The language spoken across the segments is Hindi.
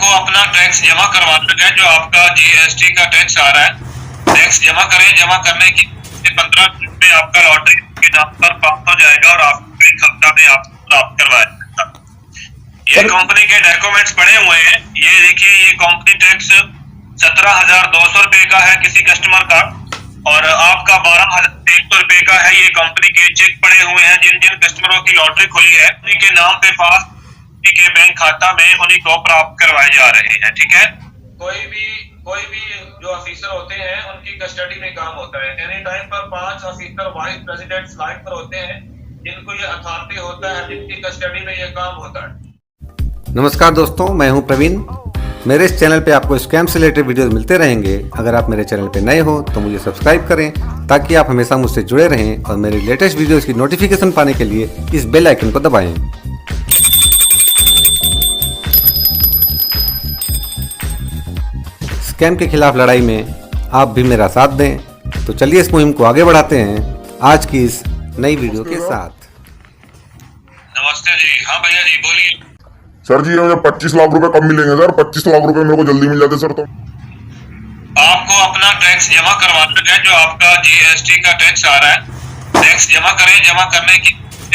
आपको अपना टैक्स जमा करवाना है, जो आपका जीएसटी का टैक्स आ रहा है, टैक्स जमा करें। जमा करने की 15 मिनट में आपका लॉटरी के नाम पर पास हो जाएगा और आपको बैंक खाता में आप प्राप्त करवाएगा। ये कंपनी के डॉक्यूमेंट्स पड़े हुए हैं। ये देखिए, ये कंपनी टैक्स 17,200 रुपए का है किसी कस्टमर का, और आपका 12,100 रुपए का है। ये कंपनी के चेक पड़े हुए हैं। जिन जिन कस्टमरों की लॉटरी खुली है उन्हीं के नाम पे पास के बैंक खाता में उन्हीं को प्राप्त करवाए जा रहे हैं। ठीक है, कोई भी जो ऑफिसर होते हैं उनकी कस्टडी में काम होता है। एनी टाइम पर 5 ऑफिसर वाइस प्रेसिडेंट लाइन पर होते हैं, जिनको ये अथॉरिटी होता है, जिनकी कस्टडी में ये काम होता है। नमस्कार दोस्तों, मैं हूं प्रवीण। मेरे इस चैनल पे आपको स्कैम से रिलेटेड वीडियोस मिलते रहेंगे। अगर आप मेरे चैनल पे नए हो तो मुझे सब्सक्राइब करें, ताकि आप हमेशा मुझसे जुड़े रहें और मेरे लेटेस्ट वीडियोस की नोटिफिकेशन पाने के लिए इस बेल आइकन को दबाएं। स्कैम के खिलाफ लड़ाई में आप भी मेरा साथ दें। तो चलिए इस मुहिम को आगे बढ़ाते हैं आज की इस नई वीडियो के साथ। नमस्ते जी। हाँ भैया जी, बोलिए। सर जी, मुझे 25 लाख रुपए कब मिलेंगे सर? 25 लाख रुपए मेरे को जल्दी मिल जाते सर। तो आपको अपना टैक्स जमा करवाना है, जो आपका जीएसटी का टैक्स आ रहा है, टैक्स जमा करें। जमा करने की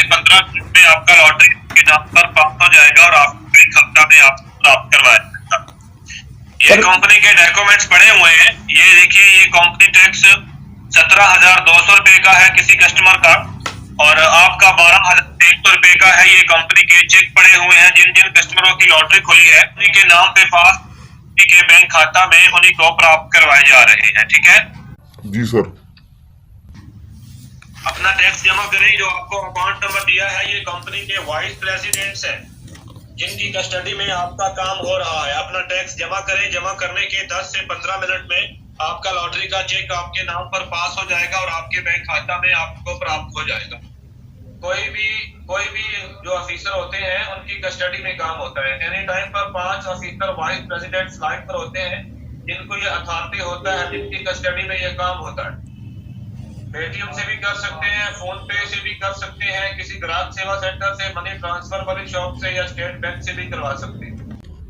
15 मिनट में आपका लॉटरी के नाम पर पास हो जाएगा और आपको बैंक खाता में आप प्राप्त करवाएगा। ये कंपनी के डॉक्यूमेंट्स पड़े हुए हैं। ये देखिए, ये कंपनी टैक्स 17,200 रुपए का है किसी कस्टमर का, और आपका 12,100 रुपए का है। ये कंपनी के चेक पड़े हुए हैं। जिन जिन कस्टमरों की लॉटरी खुली है उन्हीं के नाम पे पास के बैंक खाता में उन्हीं को प्राप्त करवाए जा रहे हैं। ठीक है जी सर। अपना टैक्स जमा करें। जो आपको अकाउंट नंबर दिया है, ये कंपनी के वाइस प्रेसिडेंट्स हैं, जिनकी कस्टडी में आपका काम हो रहा है। अपना टैक्स जमा करें। जमा करने के 10 से 15 मिनट में आपका लॉटरी का चेक आपके नाम पर पास हो जाएगा और आपके बैंक खाता में आपको प्राप्त हो जाएगा। कोई भी जो ऑफिसर होते हैं उनकी कस्टडी में काम होता है। एनी टाइम पर 5 ऑफिसर वाइस प्रेसिडेंट लाइन पर होते हैं, जिनको ये अथॉरिटी होता है, जिनकी कस्टडी में ये काम होता है। पेटीएम से भी कर सकते हैं, फोन पे से भी कर सकते हैं, किसी ग्राहक सेवा सेंटर से, मनी ट्रांसफर वाली शॉप से, या स्टेट बैंक से भी करवा सकते हैं।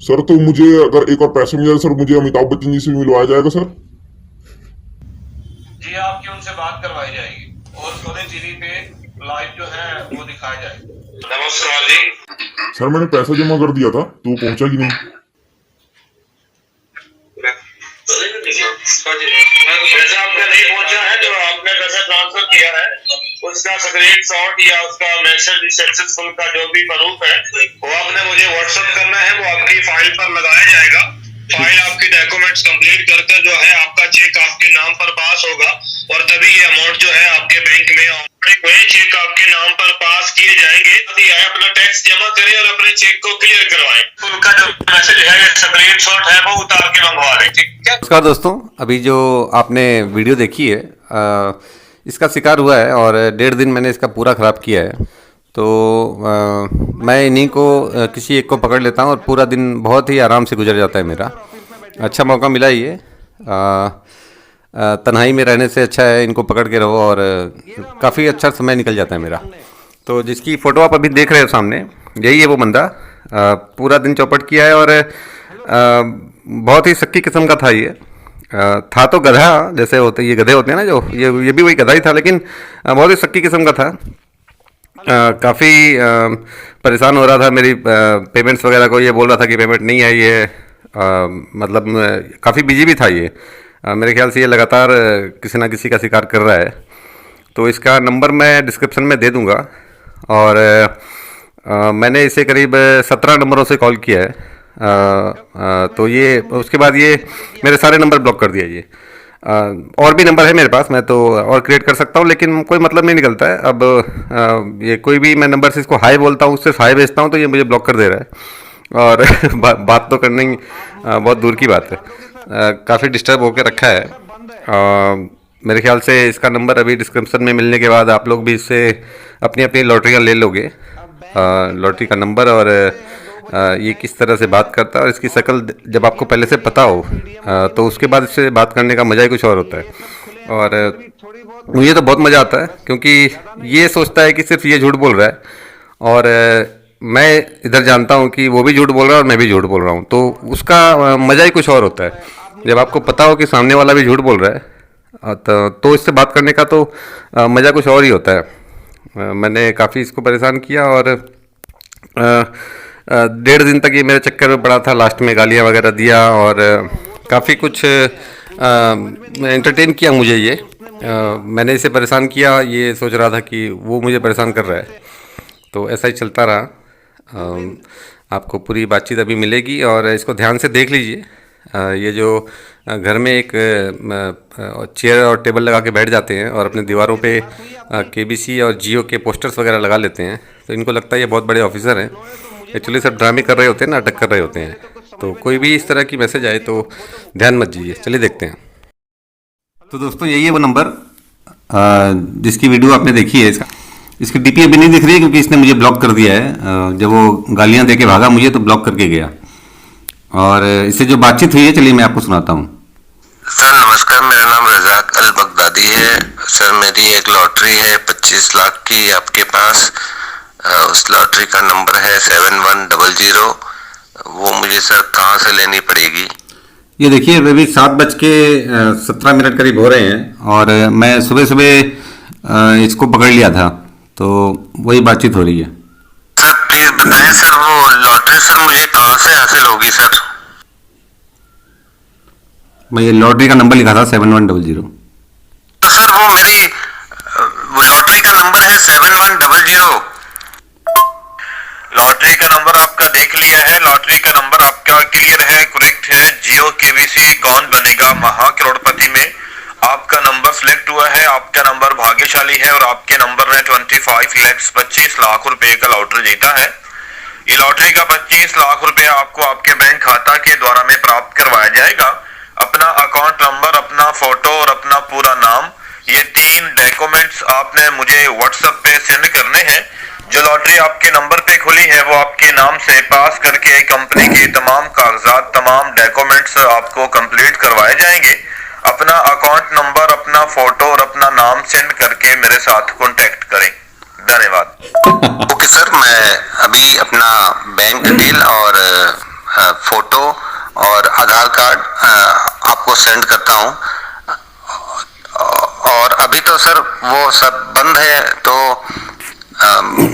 सर तो मुझे अगर एक और पैसे मिल जाए सर, मुझे अमिताभ बच्चन जी से भी मिलवाया जाएगा सर? जी, आपकी उनसे बात करवाई जाएगी और सोने टीवी पे लाइव जो है वो दिखाया जाएगा। नमस्कार जी। सर मैंने पैसा जमा कर दिया था तो पहुंचा कि नहीं? पैसा आपका नहीं पहुंचा है। जो आपने पैसा ट्रांसफर किया है उसका स्क्रीनशॉट या उसका मैसेज सक्सेसफुल का जो भी प्रूफ है वो आपने मुझे व्हाट्सएप करना है। वो आपकी फाइल पर लगाया जाएगा। फाइल आपकी डॉक्यूमेंट्स कंप्लीट करके जो है आपका चेक आपके नाम पर पास होगा, और तभी ये अमाउंट जो है आपके बैंक में वही चेक आपके नाम पर पास किए जाएंगे। अपना टैक्स जमा करें और अपने चेक को क्लियर करवाएं। उनका जो मैसेज है, स्क्रीनशॉट है, वो उतार के मंगवा लें। ठीक है। नमस्कार दोस्तों, अभी जो आपने वीडियो देखी है इसका शिकार हुआ है और 1.5 दिन मैंने इसका पूरा ख़राब किया है। तो मैं इन्हीं को किसी एक को पकड़ लेता हूँ और पूरा दिन बहुत ही आराम से गुजर जाता है मेरा। अच्छा मौका मिला ये। तन्हाई में रहने से अच्छा है इनको पकड़ के रहो, और काफ़ी अच्छा समय निकल जाता है मेरा। तो जिसकी फ़ोटो आप अभी देख रहे हो सामने, यही है वो बंदा। पूरा दिन चौपट किया है और बहुत ही शक्की किस्म का था ये। था तो गधा जैसे होते, ये गधे होते हैं ना, जो ये भी वही गधा ही था, लेकिन बहुत ही शक्की किस्म का था। काफ़ी परेशान हो रहा था मेरी पेमेंट्स वगैरह को। ये बोल रहा था कि पेमेंट नहीं आई है। मतलब काफ़ी बिजी भी था ये। मेरे ख्याल से ये लगातार किसी ना किसी का शिकार कर रहा है। तो इसका नंबर मैं डिस्क्रिप्शन में दे दूंगा, और मैंने इसे करीब 17 नंबरों से कॉल किया है। तो ये उसके बाद ये मेरे सारे नंबर ब्लॉक कर दिया ये। और भी नंबर है मेरे पास, मैं तो और क्रिएट कर सकता हूँ, लेकिन कोई मतलब नहीं निकलता है। अब ये कोई भी मैं नंबर से इसको हाई बोलता हूँ, सिर्फ हाई भेजता हूँ, तो ये मुझे ब्लॉक कर दे रहा है। और बात तो करने बहुत दूर की बात है। काफ़ी डिस्टर्ब होकर रखा है। मेरे ख्याल से इसका नंबर अभी डिस्क्रिप्शन में मिलने के बाद आप लोग भी इससे अपनी अपनी लॉटरियाँ ले लोगे। लॉटरी का नंबर और ये किस तरह से बात करता है, और इसकी शक्ल जब आपको पहले से पता हो तो उसके बाद इससे बात करने का मज़ा ही कुछ और होता है। और मुझे तो बहुत मज़ा आता है, क्योंकि ये सोचता है कि सिर्फ ये झूठ बोल रहा है, और मैं इधर जानता हूँ कि वो भी झूठ बोल रहा है और मैं भी झूठ बोल रहा हूँ, तो उसका मज़ा ही कुछ और होता है। जब आपको पता हो कि सामने वाला भी झूठ बोल रहा है तो इससे बात करने का तो मज़ा कुछ और ही होता है। मैंने काफ़ी इसको परेशान किया और 1.5 दिन तक ये मेरे चक्कर में पड़ा था। लास्ट में गालियाँ वगैरह दिया और काफ़ी कुछ एंटरटेन किया मुझे ये। मैंने इसे परेशान किया, ये सोच रहा था कि वो मुझे परेशान कर रहा है, तो ऐसा ही चलता रहा। आपको पूरी बातचीत अभी मिलेगी और इसको ध्यान से देख लीजिए। ये जो घर में एक चेयर और टेबल लगा के बैठ जाते हैं और अपने दीवारों पे केबीसी और जियो के पोस्टर्स वगैरह लगा लेते हैं, तो इनको लगता है ये बहुत बड़े ऑफिसर हैं। एक्चुअली सब ड्रामे कर रहे होते हैं, नाटक कर रहे होते हैं। तो कोई भी इस तरह की मैसेज आए तो ध्यान मत दीजिए। चलिए देखते हैं। तो दोस्तों यही है वो नंबर जिसकी वीडियो आपने देखी है। इसकी डीपी अभी नहीं दिख रही है क्योंकि इसने मुझे ब्लॉक कर दिया है। जब वो गालियाँ दे के भागा मुझे तो ब्लॉक करके गया। और इससे जो बातचीत हुई है, चलिए मैं आपको सुनाता हूँ। सर नमस्कार, मेरा नाम रजाक अल बगदादी है। सर मेरी एक लॉटरी है 25 लाख की आपके पास। उस लॉटरी का नंबर है 7100। वो मुझे सर कहाँ से लेनी पड़ेगी? ये देखिए अभी 7:17 करीब हो रहे हैं और मैं सुबह सुबह इसको पकड़ लिया था, तो वही बातचीत हो रही है। सर प्लीज बताएं सर, वो लॉटरी सर मुझे कहाँ से हासिल होगी सर? मैं ये लॉटरी का नंबर लिखा था 7100। तो सर वो मेरी लॉटरी का नंबर है 7100। लॉटरी का नंबर आपका देख लिया है। लॉटरी का नंबर आपका क्लियर है, करेक्ट है। जियो केबीसी कौन बनेगा महा करोड़पति में आपका नंबर सिलेक्ट हुआ है। आपका नंबर भाग्यशाली है और आपके नंबर ने 25 लाख रुपए का लॉटरी जीता है। ये लॉटरी का 25 लाख रुपए आपको आपके बैंक खाता के द्वारा में प्राप्त करवाया जाएगा। अपना अकाउंट नंबर, अपना फोटो और अपना पूरा नाम, ये 3 डॉक्यूमेंट्स आपने मुझे व्हाट्सएप पे सेंड करने हैं। जो लॉटरी आपके नंबर पे खुली है वो आपके नाम से पास करके कंपनी के तमाम कागजात, तमाम डॉक्यूमेंट्स आपको कंप्लीट करवाए जाएंगे। अपना अकाउंट नंबर, अपना फोटो और अपना नाम सेंड करके मेरे साथ कांटेक्ट करें। धन्यवाद। ओके सर, मैं अभी अपना बैंक डिटेल और फोटो और आधार कार्ड आपको सेंड करता हूँ। और अभी तो सर वो सब बंद है, तो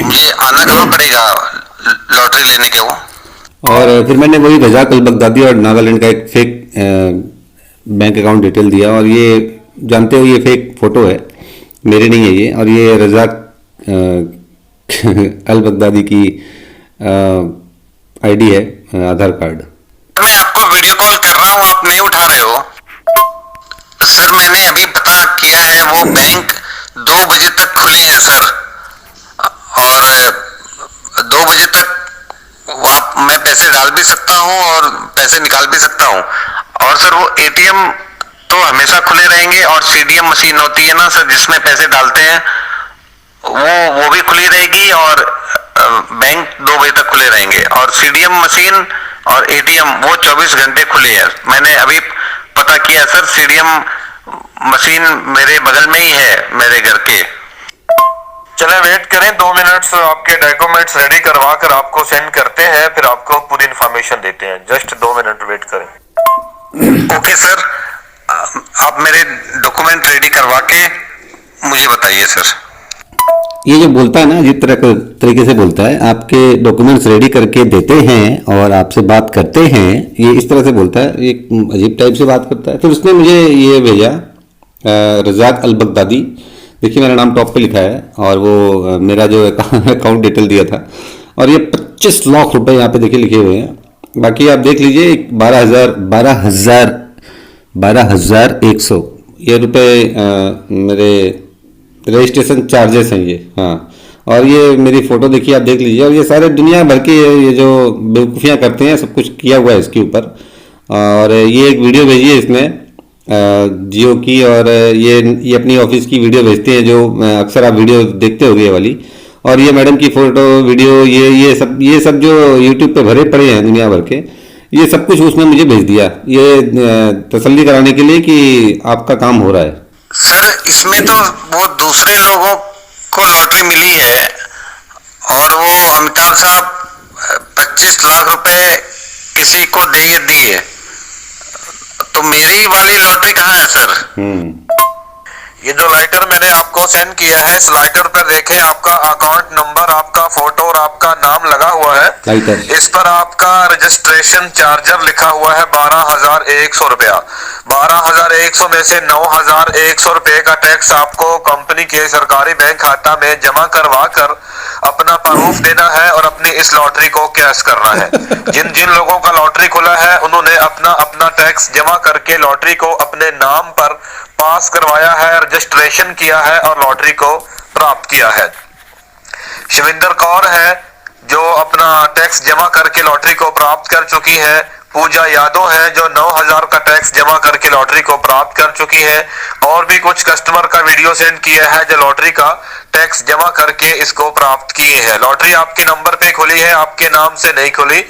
मुझे आना कहाँ पड़ेगा लॉटरी लेने के वो? और फिर मैंने वही रजाक अल बगदादी और नागालैंड का एक फेक बैंक अकाउंट डिटेल दिया, और ये जानते हो ये फेक फ़ोटो है, मेरी नहीं है ये। और ये रजाक अल बगदादी की आईडी है, आधार कार्ड। मैं आपको वीडियो कॉल कर रहा हूँ, आप नहीं उठा रहे हो। सर मैंने अभी पता किया है, वो बैंक 2 बजे तक खुले हैं सर, और 2 बजे तक मैं पैसे डाल भी सकता हूँ और पैसे निकाल भी सकता हूँ। और सर वो एटीएम तो हमेशा खुले रहेंगे, और सीडीएम मशीन होती है ना सर जिसमें पैसे डालते हैं, वो भी खुली रहेगी, और बैंक 2 बजे तक खुले रहेंगे। और सीडीएम मशीन और एटीएम वो 24 घंटे खुले हैं। मैंने अभी पता किया सर, सीडीएम मशीन मेरे बगल में ही है मेरे घर के। चले वेट करें 2 मिनट्स, आपके डॉक्यूमेंट्स रेडी करवा कर आपको सेंड करते हैं, फिर आपको पूरी इन्फॉर्मेशन देते हैं। जस्ट 2 मिनट वेट करें। ओके सर, आप मेरे डॉक्यूमेंट रेडी करवा के मुझे बताइए सर। ये जो बोलता है ना, अजीब तरीके से बोलता है, आपके डॉक्यूमेंट्स रेडी करके देते हैं और आपसे बात करते हैं, ये इस तरह से बोलता है, एक अजीब टाइप से बात करता है। फिर उसने मुझे ये भेजा रजाक अल बगदादी, देखिए मेरा नाम टॉप पे लिखा है, और वो मेरा जो अकाउंट डिटेल दिया था, और ये 25 लाख रुपए यहाँ पे देखिए लिखे हुए हैं। बाकी आप देख लीजिए 12,100 ये रुपए मेरे रजिस्ट्रेशन चार्जेस हैं ये, हाँ। और ये मेरी फ़ोटो देखिए, आप देख लीजिए। और ये सारे दुनिया भर के ये जो बेवकूफ़ियाँ करते हैं, सब कुछ किया हुआ है इसके ऊपर। और ये एक वीडियो भेजी है इसने जियो की, और ये अपनी ऑफिस की वीडियो भेजते हैं, जो अक्सर आप वीडियो देखते होंगे ये वाली। और ये मैडम की फ़ोटो, वीडियो, ये सब जो यूट्यूब पे भरे पड़े हैं दुनिया भर के, ये सब कुछ उसने मुझे भेज दिया, ये तसल्ली कराने के लिए कि आपका काम हो रहा है। सर इसमें तो वो दूसरे लोगों को लॉटरी मिली है, और वो अमिताभ साहब 25 लाख रुपए किसी को दे दिए, तो मेरी वाली लॉटरी कहाँ है सर? ये जो लाइटर मैंने आपको सेंड किया है, इस लाइटर पर देखें आपका अकाउंट नंबर, आपका फोटो और आपका नाम लगा हुआ है। लाइटर इस पर आपका रजिस्ट्रेशन चार्जर लिखा हुआ है 12,100 रुपया। 12,100 में से 9,100 रुपए का टैक्स आपको कंपनी के सरकारी बैंक खाता में जमा करवा कर अपना प्रूफ देना है और अपनी इस लॉटरी को कैश करना है। जिन जिन लोगों का लॉटरी खुला है उन्होंने अपना अपना टैक्स जमा करके लॉटरी को अपने नाम पर पास करवाया है, रजिस्ट्रेशन किया है और लॉटरी को प्राप्त किया है। शिविंदर कौर है जो अपना टैक्स जमा करके लॉटरी को प्राप्त कर चुकी है। पूजा यादव है जो 9,000 का टैक्स जमा करके लॉटरी को प्राप्त कर चुकी है। और भी कुछ कस्टमर का वीडियो सेंड किया है जो लॉटरी का टैक्स जमा करके इसको प्राप्त किए हैं। लॉटरी आपके नंबर पे खुली है, आपके नाम से नहीं खुली।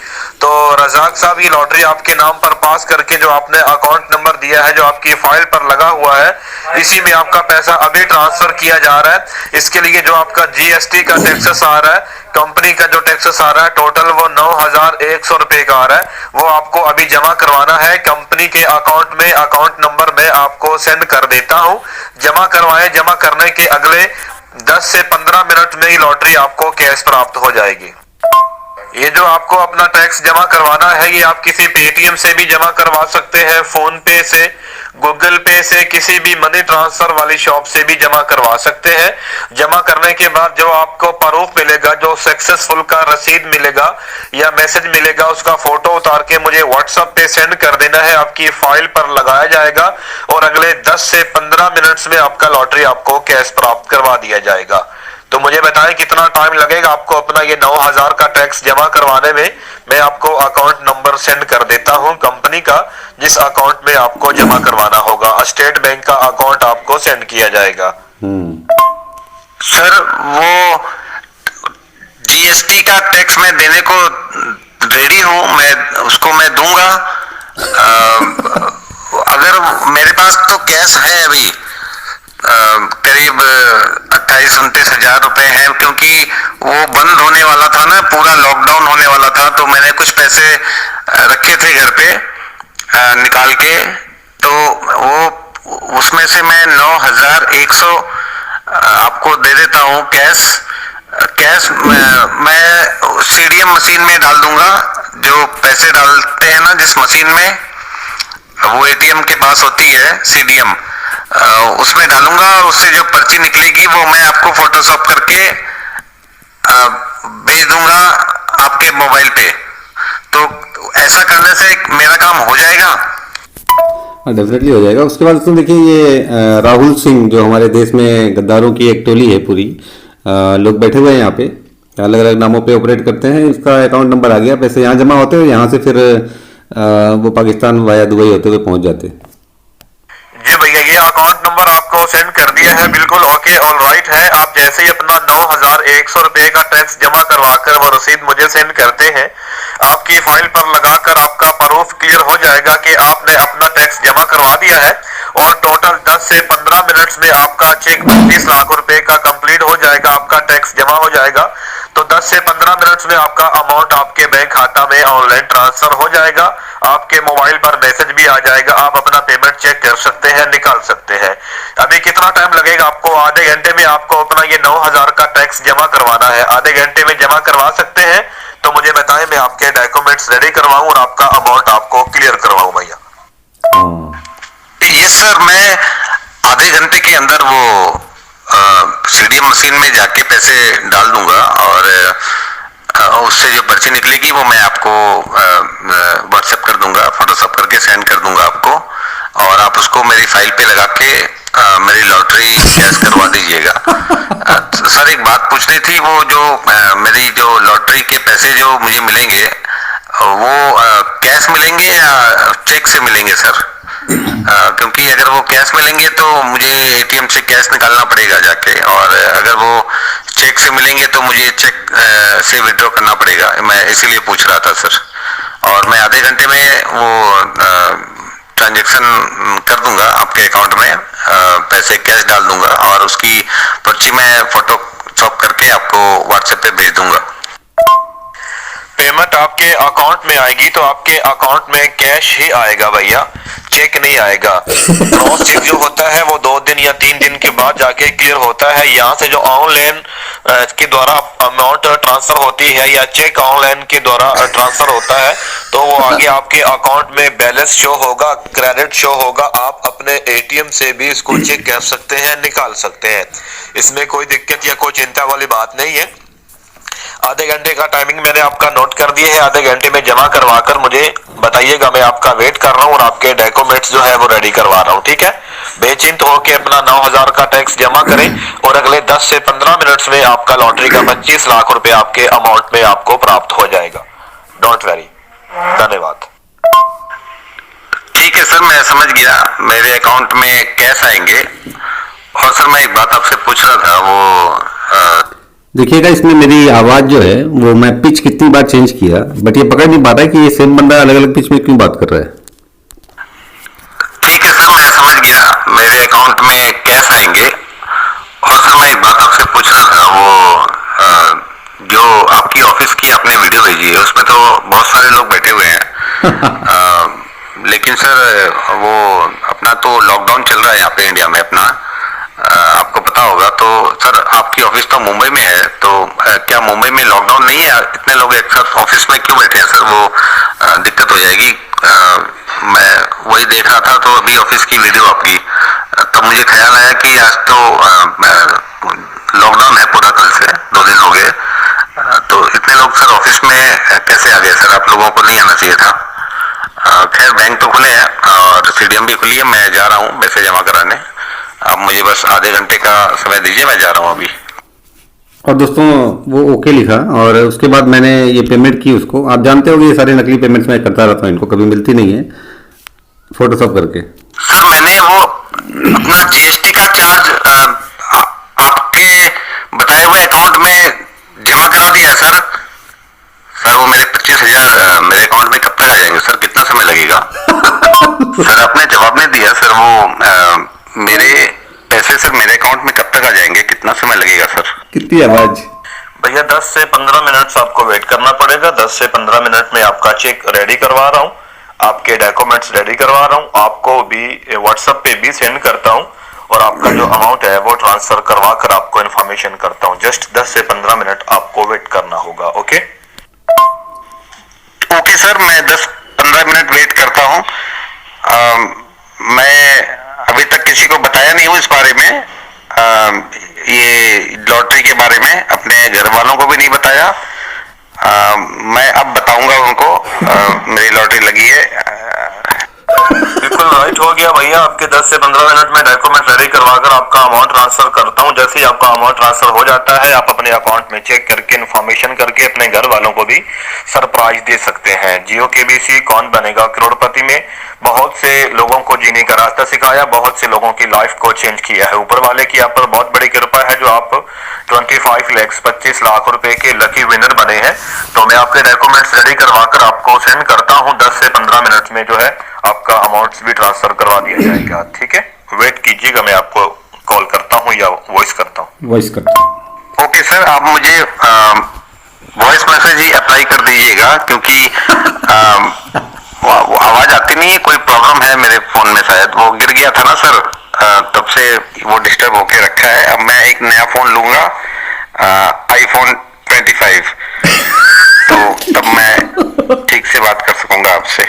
तो रजाक साहब ये लॉटरी आपके नाम पर पास करके जो आपने अकाउंट नंबर दिया है जो आपकी फाइल पर लगा हुआ है, इसी में आपका पैसा अभी ट्रांसफर किया जा रहा है। इसके लिए जो आपका जीएसटी का टैक्सेस आ रहा है, कंपनी का जो टैक्सेस आ रहा है टोटल वो 9,100 रुपए का आ रहा है, वो आपको अभी जमा करवाना है। कंपनी के अकाउंट में अकाउंट नंबर मैं आपको सेंड कर देता हूं, जमा करवाएं। जमा करने के अगले 10 से 15 मिनट में ही लॉटरी आपको कैश प्राप्त हो जाएगी। ये जो आपको अपना टैक्स जमा करवाना है ये आप किसी पेटीएम से भी जमा करवा सकते हैं, फोन पे से, गूगल पे से, किसी भी मनी ट्रांसफर वाली शॉप से भी जमा करवा सकते हैं। जमा करने के बाद जो आपको प्रूफ मिलेगा, जो सक्सेसफुल का रसीद मिलेगा या मैसेज मिलेगा, उसका फोटो उतार के मुझे व्हाट्सएप पे सेंड कर देना है। आपकी फाइल पर लगाया जाएगा और अगले 10 से 15 मिनट्स में आपका लॉटरी आपको कैश प्राप्त करवा दिया जाएगा। तो मुझे बताएं कितना टाइम लगेगा आपको अपना ये 9,000 का टैक्स जमा करवाने में। मैं आपको अकाउंट नंबर सेंड कर देता हूं कंपनी का, जिस अकाउंट में आपको जमा करवाना होगा। स्टेट बैंक का अकाउंट आपको सेंड किया जाएगा। सर वो जीएसटी का टैक्स मैं देने को रेडी हूं, मैं उसको मैं दूंगा। अगर मेरे पास तो कैश है अभी करीब 28-29 हजार रुपए हैं, क्योंकि वो बंद होने वाला था ना, पूरा लॉकडाउन होने वाला था, तो मैंने कुछ पैसे रखे थे घर पे निकाल के, तो वो उसमें से मैं 9,100 आपको दे देता हूँ कैश। मैं सीडीएम मशीन में डाल दूंगा। जो पैसे डालते हैं ना जिस मशीन में, वो एटीएम के पास होती है सीडीएम, उसमें डालूंगा और उससे जो पर्ची निकलेगी वो मैं आपको फोटोशॉप करके भेज दूंगा आपके मोबाइल पे। तो ऐसा करने से मेरा काम हो जाएगा। डेफिनेटली हो जाएगा। उसके बाद तो देखिए ये राहुल सिंह जो हमारे देश में गद्दारों की एक टोली है पूरी, लोग बैठे हुए हैं यहाँ पे, अलग अलग नामों पे ऑपरेट करते हैं। इसका अकाउंट नंबर आ गया, पैसे यहाँ जमा होते हैं, यहाँ से फिर वो पाकिस्तान वाया दुबई होते हुए पहुंच जाते हैं। जी भैया ये अकाउंट नंबर आपको सेंड कर दिया है, बिल्कुल ओके ऑल राइट है। आप जैसे ही अपना 9,100 रुपए का टैक्स जमा करवा कर वो रसीद मुझे सेंड करते हैं, आपकी फाइल पर लगाकर आपका प्रूफ क्लियर हो जाएगा कि आपने अपना टैक्स जमा करवा दिया है। और टोटल 10 से 15 मिनट्स में आपका चेक 25 लाख रुपए का कंप्लीट हो जाएगा, आपका टैक्स जमा हो जाएगा। तो 10 से 15 मिनट्स में आपका अमाउंट आपके बैंक खाता में ऑनलाइन ट्रांसफर हो जाएगा। आपके मोबाइल पर मैसेज भी आ जाएगा, आप अपना पेमेंट चेक कर सकते हैं, निकाल सकते हैं। अभी कितना टाइम लगेगा आपको? आधे घंटे में आपको अपना ये 9,000 का टैक्स जमा करवाना है। आधे घंटे में जमा करवा सकते हैं तो मुझे बताएं, मैं आपके डॉक्यूमेंट्स रेडी करवाऊं और आपका अमाउंट आपको क्लियर करवाऊं भैया। ये सर मैं आधे घंटे के अंदर वो सीडीएम मशीन में जाके पैसे डाल दूंगा और उससे जो पर्ची निकलेगी वो मैं आपको व्हाट्सएप कर दूंगा, फोटोशॉप करके सेंड कर दूंगा आपको, और आप उसको मेरी फाइल पे लगा के मेरी लॉटरी कैश करवा दीजिएगा। सर एक बात पूछनी थी, वो जो मेरी जो लॉटरी के पैसे जो मुझे मिलेंगे वो कैश मिलेंगे या चेक से मिलेंगे सर? क्योंकि अगर वो कैश मिलेंगे तो मुझे एटीएम से कैश निकालना पड़ेगा जाके, और अगर वो चेक से मिलेंगे तो मुझे चेक से विड्रॉ करना पड़ेगा। मैं इसीलिए पूछ रहा था सर। और मैं आधे घंटे में वो ट्रांजैक्शन कर दूंगा आपके अकाउंट में, पैसे कैश डाल दूंगा और उसकी पर्ची मैं फोटो चॉप करके आपको व्हाट्सएप पे भेज दूंगा। पेमेंट आपके अकाउंट में आएगी तो आपके अकाउंट में कैश ही आएगा भैया, चेक नहीं आएगा। क्रॉस चेक जो होता है वो 2 दिन या 3 दिन के बाद जाके क्लियर होता है। यहाँ से जो ऑनलाइन के द्वारा अमाउंट ट्रांसफर होती है या चेक ऑनलाइन के द्वारा ट्रांसफर होता है तो वो आगे आपके अकाउंट में बैलेंस शो होगा, क्रेडिट शो होगा। आप अपने एटीएम से भी इसको चेक कर सकते हैं, निकाल सकते हैं। इसमें कोई दिक्कत या कोई चिंता वाली बात नहीं है। आधे घंटे का टाइमिंग मैंने आपका नोट कर दिया है, आधे घंटे में जमा करवा कर मुझे बताइएगा। मैं आपका वेट कर रहा हूँ और आपके डॉक्यूमेंट्स जो है वो रेडी करवा रहा हूँ, ठीक है। बेचिंत होकर अपना 9,000 का टैक्स जमा करें और अगले 10 से 15 मिनट्स में आपका लॉटरी का 25 लाख रुपए आपके अमाउंट में आपको प्राप्त हो जाएगा। Don't very. धन्यवाद। ठीक है सर, मैं समझ गया। मेरे अकाउंट में कैश आएंगे। और सर मैं एक बात आपसे पूछ रहा था, वो देखिएगा इसमें मेरी आवाज़ जो है वो मैं पिच कितनी बार चेंज किया बट ये पकड़ नहीं पा रहा है कि ये सेम बंदा अलग अलग पिच में क्यों बात कर रहा है। ठीक है सर, मैं समझ गया। मेरे अकाउंट में कैश आएंगे। और सर मैं एक बात आपसे पूछ रहा था, वो जो आपकी ऑफिस की आपने वीडियो भेजी है उसमें तो बहुत सारे लोग बैठे हुए हैं लेकिन सर वो अपना तो लॉकडाउन चल रहा है यहाँ पे इंडिया में अपना, आपको पता होगा। तो सर आपकी ऑफिस तो मुंबई में है, तो क्या मुंबई में लॉकडाउन नहीं है? इतने लोग एक साथ ऑफिस में क्यों बैठे हैं सर? वो दिक्कत हो जाएगी। मैं वही देख रहा था तो अभी ऑफिस की वीडियो आपकी, तब मुझे ख्याल आया कि आज तो लॉकडाउन है पूरा, कल से 2 दिन हो गए। तो इतने लोग सर ऑफिस में कैसे आ गए सर? आप लोगों को नहीं आना चाहिए था। खैर बैंक तो खुले हैं और सीडीएम भी खुली है। मैं जा रहा हूँ पैसे जमा कराने। आप मुझे बस आधे घंटे का समय दीजिए, मैं जा रहा हूँ अभी। और दोस्तों वो ओके लिखा और उसके बाद मैंने ये पेमेंट की उसको। आप जानते हो कि ये सारे नकली पेमेंट्स मैं करता रहता हूँ, इनको कभी मिलती नहीं है फोटोशॉप करके। सर मैंने वो अपना जीएसटी का चार्ज आपके बताए हुए अकाउंट में जमा करा दिया है सर। सर वो मेरे 25,000 मेरे अकाउंट में कब तक आ जाएंगे सर? कितना समय लगेगा? सर आपने जवाब नहीं दिया सर। वो मेरे पैसे सर मेरे अकाउंट में कब तक आ जाएंगे? कितना समय लगेगा सर? कितनी आवाज? भैया 10 से 15 मिनट आपको वेट करना पड़ेगा। 10 से 15 मिनट में आपका चेक रेडी करवा रहा हूँ, आपके डॉक्यूमेंट्स रेडी करवा रहा हूँ, आपको भी व्हाट्सएप पे भी सेंड करता हूँ और आपका जो अमाउंट है वो ट्रांसफर करवा कर आपको इन्फॉर्मेशन करता हूँ। जस्ट 10 से 15 मिनट आपको वेट करना होगा। ओके ओके सर, मैं 10-15 मिनट वेट करता हूँ। मैं अभी तक किसी को बताया नहीं हूँ इस बारे में, ये लॉटरी के बारे में अपने घर वालों को भी नहीं बताया। मैं अब बताऊंगा उनको मेरी लॉटरी लगी है। बिल्कुल राइट हो गया भैया। आपके 10 से 15 मिनट में डॉक्यूमेंट रेडी करवाकर आपका अमाउंट ट्रांसफर करता हूं। जैसे ही आपका अमाउंट ट्रांसफर हो जाता है आप अपने अकाउंट में चेक करके इन्फॉर्मेशन करके अपने घर वालों को भी सरप्राइज दे सकते हैं। जियो केबीसी कौन बनेगा करोड़पति में बहुत से लोगों को जीने का रास्ता सिखाया, बहुत से लोगों की लाइफ को चेंज किया है। ऊपर वाले की आप पर बहुत बड़ी कृपा है जो आप 25 लाख रुपए के लकी विनर बने हैं। तो मैं आपके डॉक्यूमेंट्स रेडी करवाकर आपको सेंड करता हूं। 10 से 15 मिनट में जो है आपका अमाउंट भी ट्रांसफर करवा दिया जाएगा। ठीक है, वेट कीजिएगा, मैं आपको कॉल करता हूं या वॉइस करता हूं। ओके सर, आप मुझे वॉइस मैसेज ही अप्लाई कर दीजिएगा क्योंकि आवाज आती नहीं है। कोई प्रॉब्लम है मेरे फोन में, शायद वो गिर गया था ना सर, तब से वो डिस्टर्ब होके रखा है। अब मैं एक नया फोन लूंगा, iPhone 25, तो तब मैं ठीक से बात कर सकूंगा आपसे।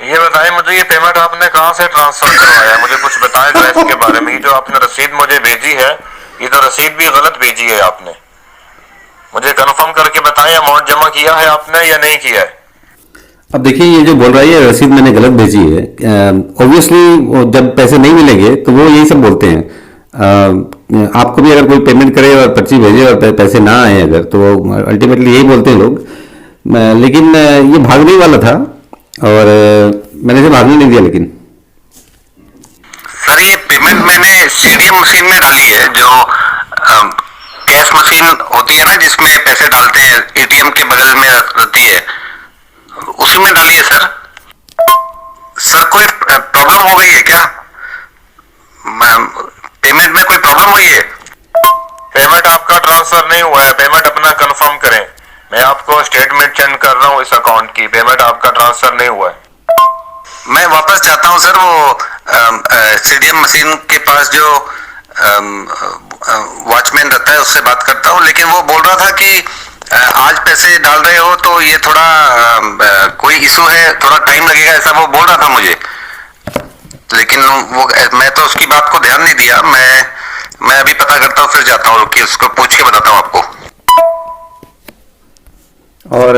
ये बताएं मुझे, ये पेमेंट आपने कहां से ट्रांसफर करवाया? मुझे कुछ बताएं जरा इसके बारे में। ये जो आपने रसीद मुझे भेजी है, ये तो रसीद भी गलत भेजी है आपने। मुझे कंफर्म करके बताएं अमाउंट जमा किया है आपने या नहीं किया है। अब देखिए ये जो बोल रहा है ये रसीद मैंने गलत भेजी है। ऑब्वियसली जब पैसे नहीं मिलेंगे तो वो यही सब बोलते हैं। आपको भी अगर कोई पेमेंट करे और पर्ची भेजे और पैसे ना आए अगर, तो अल्टीमेटली यही बोलते हैं लोग। लेकिन ये भागने वाला था और मैंने इसे भागने नहीं दिया। लेकिन सर ये पेमेंट मैंने सीडीएम मशीन में डाली है, जो कैश मशीन होती है ना जिसमें पैसे डालते हैं, एटीएम के बगल में रहती है, उसी में डाली है सर। सर कोई प्रॉब्लम हो गई है क्या? पेमेंट में कोई प्रॉब्लम हुई है? ट्रांसफर नहीं हुआ है, पेमेंट अपना कंफर्म करें। मैं आपको स्टेटमेंट सेंड कर रहा हूँ इस अकाउंट की, पेमेंट आपका ट्रांसफर नहीं हुआ है। मैं वापस जाता हूँ सर, वो स्टेडियम मशीन के पास जो वॉचमैन रहता है उससे बात करता हूँ, लेकिन वो बोल रहा था कि आज पैसे डाल रहे हो तो ये थोड़ा कोई इशू है, थोड़ा टाइम लगेगा, ऐसा वो बोल रहा था मुझे। लेकिन वो मैं तो उसकी बात को ध्यान नहीं दिया। मैं अभी पता करता हूँ, फिर जाता हूँ कि उसको पूछ के बताता हूँ आपको। और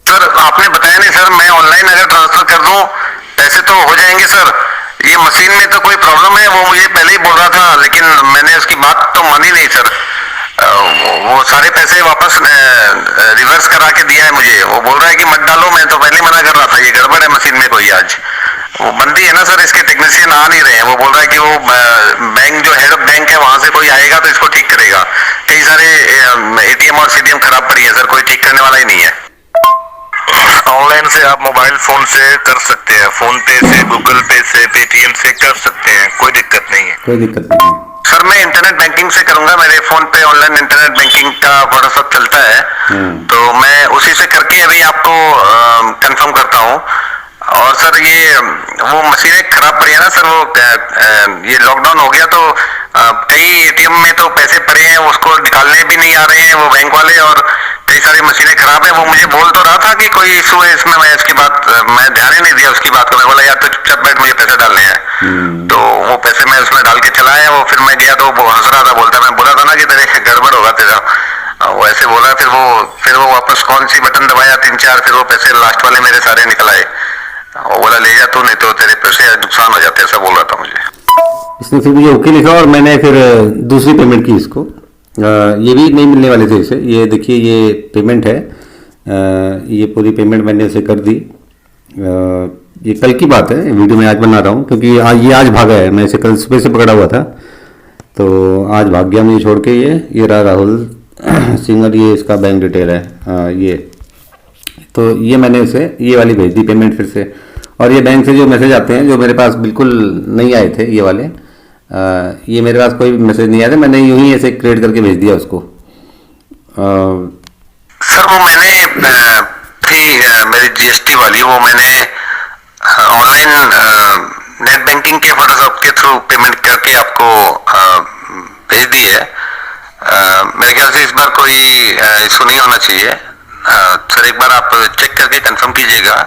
सर आपने बताया नहीं सर, मैं ऑनलाइन अगर ट्रांसफर कर दूं पैसे तो हो जाएंगे सर। ये मशीन में तो कोई प्रॉब्लम है, वो मुझे पहले ही बोल रहा था, लेकिन मैंने उसकी बात तो मानी नहीं सर। वो सारे पैसे वापस रिवर्स करा के दिया है मुझे। वो बोल रहा है कि मत डालो, मैं तो पहले मना कर रहा था, ये गड़बड़ है मशीन में कोई। आज वो बंदी है ना सर, इसके टेक्नीशियन आ नहीं रहे हैं। वो बोल रहा है कि वो बैंक जो हेड ऑफ बैंक है वहां से कोई आएगा तो इसको ठीक करेगा। कई सारे एटीएम और सीटीएम खराब पड़ी है सर, कोई ठीक करने वाला ही नहीं है। ऑनलाइन से आप मोबाइल फोन से कर सकते हैं, फोन पे से, गूगल पे से, पेटीएम से कर सकते हैं, कोई दिक्कत नहीं है। कोई दिक्कत नहीं है सर मैं इंटरनेट बैंकिंग से करूंगा, मेरे फोन पे ऑनलाइन इंटरनेट बैंकिंग का व्हाट्सएप चलता है, तो मैं उसी से करके अभी आपको कंफर्म करता हूँ। और सर ये वो मशीनें खराब पड़ी है ना सर, वो ये लॉकडाउन हो गया तो कई एटीएम में तो पैसे पड़े हैं, उसको निकालने भी नहीं आ रहे हैं वो बैंक वाले, और कई सारी मशीनें खराब है। वो मुझे बोल तो रहा था कि कोई इशू है इसमें, मैं इसकी बात मैं ध्यान ही नहीं दिया उसकी बात को। मैं बोला यार तो चुपचाप बैठ, मुझे पैसे डालने हैं। तो वो पैसे मैं उसमें डाल के चला आया। वो फिर मैं गया तो वो हंस रहा था, बोलता मैं बोला था ना कि तेरे गड़बड़ होगा तेरा, वो ऐसे बोला। फिर वो वापस कौन सी बटन दबाया 3-4, फिर वो पैसे लास्ट वाले मेरे सारे निकल आए। वो बोला ले जा तू, नहीं तो तेरे पैसे नुकसान हो जाते, ऐसा बोल रहा था मुझे। इसने फिर मुझे ओके लिखा और मैंने फिर दूसरी पेमेंट की इसको। ये भी नहीं मिलने वाले थे इसे। ये देखिए ये पेमेंट है, ये पूरी पेमेंट मैंने इसे कर दी। ये कल की बात है, वीडियो मैं आज बना रहा हूँ क्योंकि आज भागा है। मैं इसे कल सुबह से पकड़ा हुआ था तो आज भाग गया मुझे छोड़ के। ये रहा राहुल सिंह और ये इसका बैंक डिटेल है। ये तो ये मैंने इसे ये वाली भेज दी पेमेंट फिर से। और ये बैंक से जो मैसेज आते हैं जो मेरे पास बिल्कुल नहीं आए थे, ये वाले ये मेरे पास कोई मैसेज नहीं आया था, मैंने यूं ही ऐसे क्रिएट करके भेज दिया उसको। सर वो मैंने थी मेरी जीएसटी वाली, वो मैंने ऑनलाइन नेट बैंकिंग के व्हाट्सएप के थ्रू पेमेंट करके आपको भेज दी है। मेरे ख्याल से इस बार कोई इशू नहीं होना चाहिए। सर एक बार आप चेक करके कंफर्म कीजिएगा।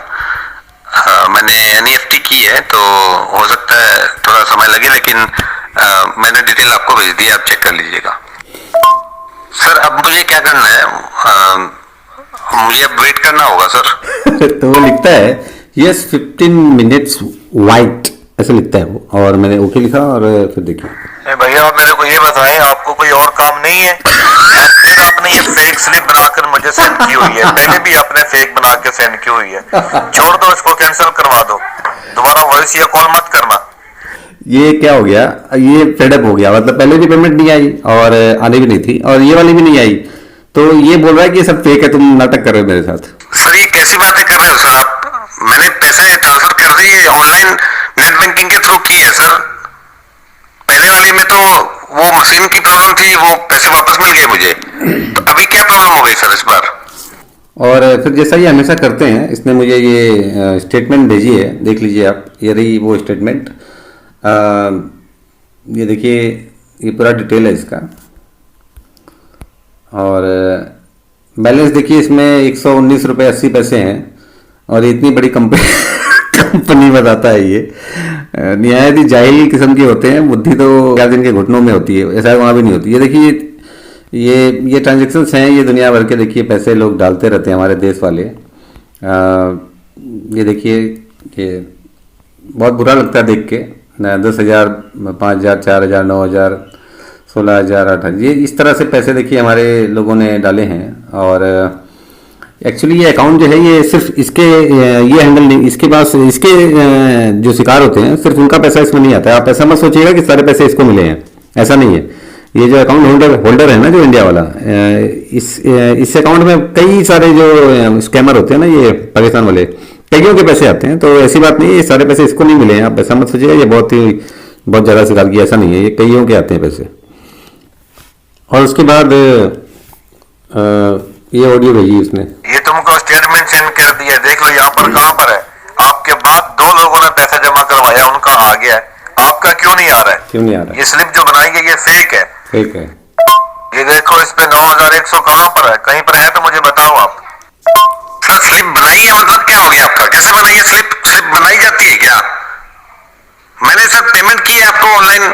मैंने एनईएफटी की है तो हो सकता है थोड़ा समय लगे, लेकिन मैंने डिटेल आपको भेज दी है, आप चेक कर लीजिएगा। सर अब मुझे क्या करना है? मुझे अब वेट करना होगा सर। तो वो लिखता है यस 15 मिनट्स वाइट, ऐसे लिखता है वो, और मैंने ओके लिखा। और फिर देखिए भैया आप मेरे को ये बताएं, आपको कोई और काम नहीं है? फिर आपने ये फेक स्लिप बनाकर मुझे सेंड की हुई है, पहले भी आपने फेक बना के सेंड की हुई है। छोड़ दो इसको, कैंसिल करवा दो, दोबारा वॉइस या कॉल मत करना। ये क्या हो गया, ये फेडअप हो गया। मतलब पहले भी पेमेंट नहीं आई और आने भी नहीं थी, और ये वाली भी नहीं आई, तो ये बोल रहा है कि ये सब फेक है, तुम नाटक कर रहे हो मेरे साथ। सर ये कैसी बातें कर रहे हो सर आप? मैंने पैसे ट्रांसफर कर दिए, ऑनलाइन नेट बैंकिंग के थ्रू की है सर। पहले वाली में तो वो मशीन की प्रॉब्लम थी, वो पैसे वापस मिल गए मुझे। तो अभी क्या प्रॉब्लम हो गई सर इस बार? और फिर जैसा ये हमेशा करते हैं, इसने मुझे ये स्टेटमेंट भेजी है, देख लीजिए आप। ये रही वो स्टेटमेंट, ये देखिए ये पूरा डिटेल है इसका। और बैलेंस देखिए, इसमें 119 रुपये 80 पैसे हैं, और इतनी बड़ी कंपनी बताता है ये। निहायत ही जाहिल किस्म के होते हैं, बुद्धि तो क्या दिन के घुटनों में होती है, ऐसा वहाँ भी नहीं होती। ये देखिए ये ट्रांजेक्शन्स हैं, ये दुनिया भर के देखिए पैसे लोग डालते रहते हैं हमारे देश वाले। ये देखिए ये बहुत बुरा लगता है देख के। 10,000, 5,000, 4,000, 9,000, 16,000, 8,000, ये इस तरह से पैसे देखिए हमारे लोगों ने डाले हैं। और एक्चुअली ये अकाउंट जो है ये सिर्फ इसके ये हैंडल नहीं, इसके पास इसके जो शिकार होते हैं सिर्फ उनका पैसा इसमें नहीं आता है। आप ऐसा मत सोचिएगा कि सारे पैसे इसको मिले हैं, ऐसा नहीं है। ये जो अकाउंट होल्डर है ना, जो इंडिया वाला, इस अकाउंट में कई सारे जो स्कैमर होते हैं ना, ये पाकिस्तान वाले, कईयों के पैसे आते हैं। तो ऐसी बात नहीं है, ये सारे पैसे इसको नहीं मिले हैं। आप ऐसा मत सोचिएगा ये बहुत ज़्यादा शिकार किया, ऐसा नहीं है, ये कईयों के आते हैं पैसे। और उसके बाद ये ऑडियो भेजी उसने। ये तुमको स्टेटमेंट सेंड कर दिया, देख लो यहाँ पर कहाँ पर है। आपके बाद 2 लोगों ने पैसा जमा करवाया, उनका आ गया है, आपका क्यों नहीं आ रहा है? क्यों नहीं आ रहा? ये स्लिप जो बनाई गई ये फेक है। ठीक है। ये देखो इस पे 9100 कहाँ पर है? कहीं पर है तो मुझे बताओ आप। सर स्लिप बनाई है मतलब क्या हो गया आपका? कैसे बनाई है स्लिप? स्लिप बनाई जाती है क्या? मैंने सर पेमेंट की है आपको ऑनलाइन,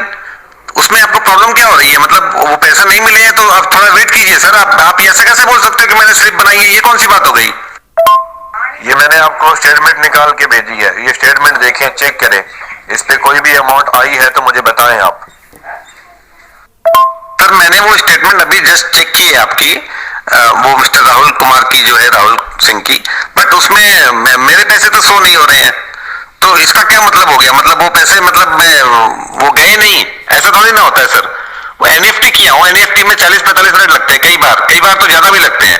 उसमें आपको प्रॉब्लम क्या हो रही है? मतलब वो पैसे नहीं मिले हैं तो आप थोड़ा वेट कीजिए सर। आप ऐसे कैसे बोल सकते हो कि मैंने स्लिप बनाई है? ये कौन सी बात हो गई? ये मैंने आपको स्टेटमेंट निकाल के भेजी है, ये स्टेटमेंट देखें, चेक करें, इस पे कोई भी अमाउंट आई है तो मुझे बताएं आप। सर मैंने वो स्टेटमेंट अभी जस्ट चेक की है आपकी, वो मिस्टर राहुल कुमार की जो है, राहुल सिंह की, बट उसमें मेरे पैसे तो शो नहीं हो रहे हैं। तो इसका क्या मतलब हो गया? मतलब वो पैसे मतलब वो गए नहीं, ऐसा थोड़ी ना होता है सर। वो एनईएफटी किया हो, एनईएफटी में 40-45 मिनट लगते हैं, कई बार तो ज्यादा भी लगते हैं।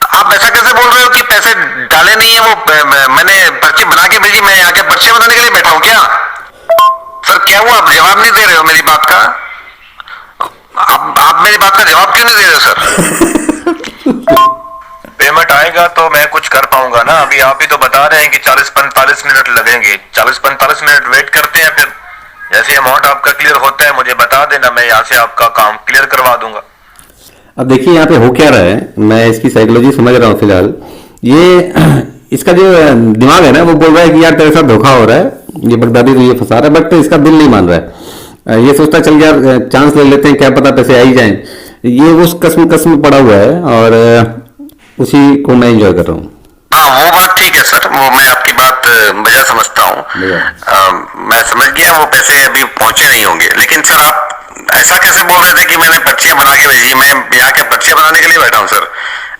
आप ऐसा कैसे बोल रहे हो कि पैसे डाले नहीं है? वो मैंने पर्ची बना के भेजी, मैं यहाँ के पर्ची बनाने के लिए बैठा हूँ क्या? सर क्या हुआ? आप जवाब नहीं दे रहे हो मेरी बात का। आप मेरी बात का जवाब क्यों नहीं दे रहे हो सर? पेमेंट आएगा तो मैं कुछ कर पाऊंगा ना। अभी आप ही तो बता रहे हैं कि 40-45 मिनट लगेंगे, 40-45 मिनट वेट करते हैं, फिर जैसे अमाउंट आपका क्लियर होता है मुझे बता देना, मैं यहाँ से आपका काम क्लियर करवा दूंगा। अब देखिए यहाँ पे हो क्या रहा है, मैं इसकी साइकोलॉजी समझ रहा हूँ फिलहाल। ये इसका जो दिमाग है ना, वो बोल रहा है कि यार तेरे साथ धोखा हो रहा है, ये बगदादी तो ये फंसा रहा है, बट इसका दिल नहीं मान रहा है। ये सोचता चल यार चांस ले लेते हैं, क्या पता पैसे आ ही जाएं। ये उस कसम पड़ा हुआ है और उसी को मैं एंजॉय कर रहा हूँ। हाँ वो बात ठीक है सर, वो मैं आपकी बात वजह समझता हूँ। मैं समझ गया वो पैसे अभी पहुंचे नहीं होंगे, लेकिन सर आप ऐसा कैसे बोल रहे थे कि मैंने पर्चियां बना के भेजी? मैं यहाँ के पर्चियां बनाने के लिए बैठा हूँ सर।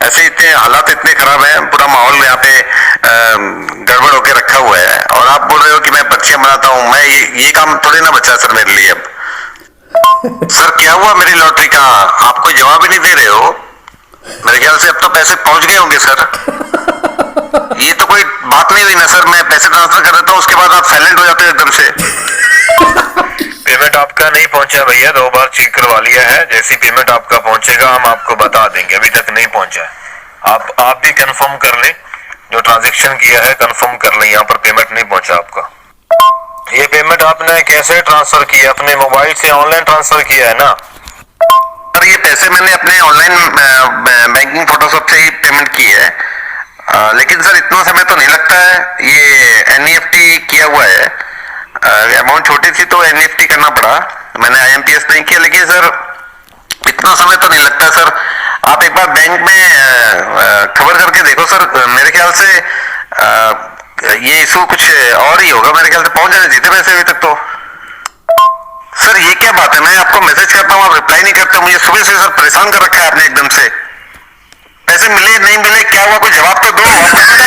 ऐसे इतने हालात इतने खराब हैं, पूरा माहौल यहाँ पे गड़बड़ होके रखा हुआ है, और आप बोल रहे हो कि मैं पर्चियां बनाता हूँ। मैं ये काम थोड़ी ना बचा सर मेरे लिए अब। सर क्या हुआ मेरी लॉटरी का? आप कोई जवाब ही नहीं दे रहे हो। मेरे ख्याल से अब तो पैसे पहुंच गए होंगे सर। ये तो कोई बात नहीं हुई ना सर। मैं पैसे ट्रांसफर कर देता हूँ, उसके बाद आप साइलेंट हो जाते हो एकदम से। पेमेंट आपका नहीं पहुंचा भैया, 2 बार चेक करवा लिया है। जैसी पेमेंट आपका पहुंचेगा हम आपको बता देंगे, अभी तक नहीं पहुंचा है। आप भी कंफर्म कर लें, जो ट्रांजैक्शन किया है कंफर्म कर लें, यहाँ पर पेमेंट नहीं पहुंचा आपका। ये पेमेंट आपने कैसे ट्रांसफर किया? अपने मोबाइल से ऑनलाइन ट्रांसफर किया है ना? सर ये पैसे मैंने अपने ऑनलाइन बैंकिंग फोटोशॉप से ही पेमेंट की है, लेकिन सर इतना समय तो नहीं लगता है। ये एनईएफटी किया हुआ है, अमाउंट छोटी थी तो एनईएफटी करना पड़ा, मैंने आईएमपीएस नहीं किया, लेकिन सर इतना समय तो नहीं लगता सर। आप एक बार बैंक में खबर करके देखो सर। मेरे ख्याल से ये इशू कुछ और ही होगा, मेरे ख्याल से पहुंच जाने चाहिए पैसे अभी तक तो। सर ये क्या बात है? मैं आपको मैसेज करता हूँ, आप रिप्लाई नहीं करते। मुझे सुबह से सर परेशान कर रखा है आपने एकदम से। पैसे मिले नहीं मिले क्या हुआ, कोई जवाब तो दो। सर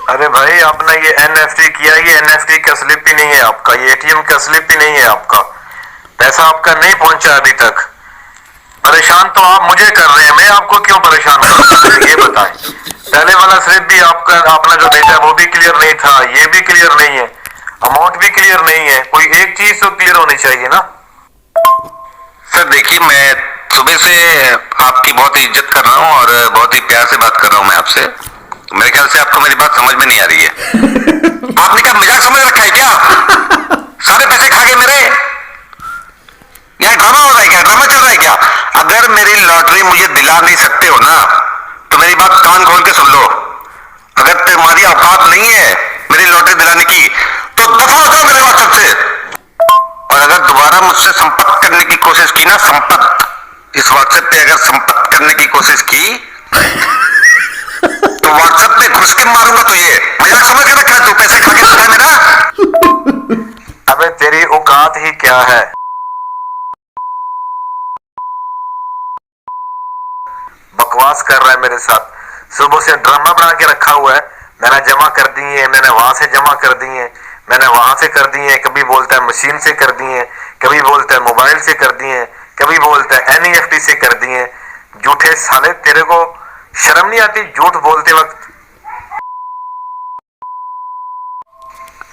अरे भाई आपने ये एनएफटी किया, ये एनएफटी का स्लिप ही नहीं है आपका, ये एटीएम का स्लिप ही नहीं है आपका। पैसा आपका नहीं पहुंचा अभी तक। परेशान तो आप मुझे कर रहे हैं, मैं आपको क्यों परेशान करूं? ये बताएं। पहले वाला स्लिप भी आपका आपने जो भेजा वो भी क्लियर नहीं था, ये भी क्लियर नहीं है, अमाउंट भी क्लियर नहीं है। कोई एक चीज तो क्लियर होनी चाहिए ना। सर देखिए मैं सुबह से आपकी बहुत ही इज्जत कर रहा हूँ और बहुत ही प्यार से बात कर रहा हूँ मैं आपसे। मेरे ख्याल से आपको मेरी बात समझ में नहीं आ रही है। आपने क्या मजाक समझ रखा है क्या? सारे पैसे खा गए मेरे। यहाँ ड्रामा हो रहा है क्या? ड्रामा चल रहा है क्या? अगर मेरी लॉटरी मुझे दिला नहीं सकते हो ना तो मेरी बात कान खोल के सुन लो। अगर तुम्हारी औकात नहीं है मेरी लॉटरी दिलाने की तो दफा हो जाओ मेरे व्हाट्सएप से। और अगर दोबारा मुझसे संपर्क करने की कोशिश की ना, संपर्क इस व्हाट्सएप पे अगर संपर्क करने की कोशिश की तो व्हाट्सएप पे घुस के मारूंगा। तो ये मजाक समझ के रखा, तू पैसे खा के रखा मेरा। अबे तेरी औकात ही क्या है? बकवास कर रहा है मेरे साथ। सुबह से ड्रामा बना के रखा हुआ है। मैंने जमा कर दी है, मैंने वहां से जमा कर दी है, मैंने वहां से कर दी है, कभी बोलता है मशीन से कर दी है, कभी बोलता है मोबाइल से कर दी है, कभी बोलता है एनईएफटी से कर दी है। झूठे साले, तेरे को शर्म नहीं आती झूठ बोलते वक्त?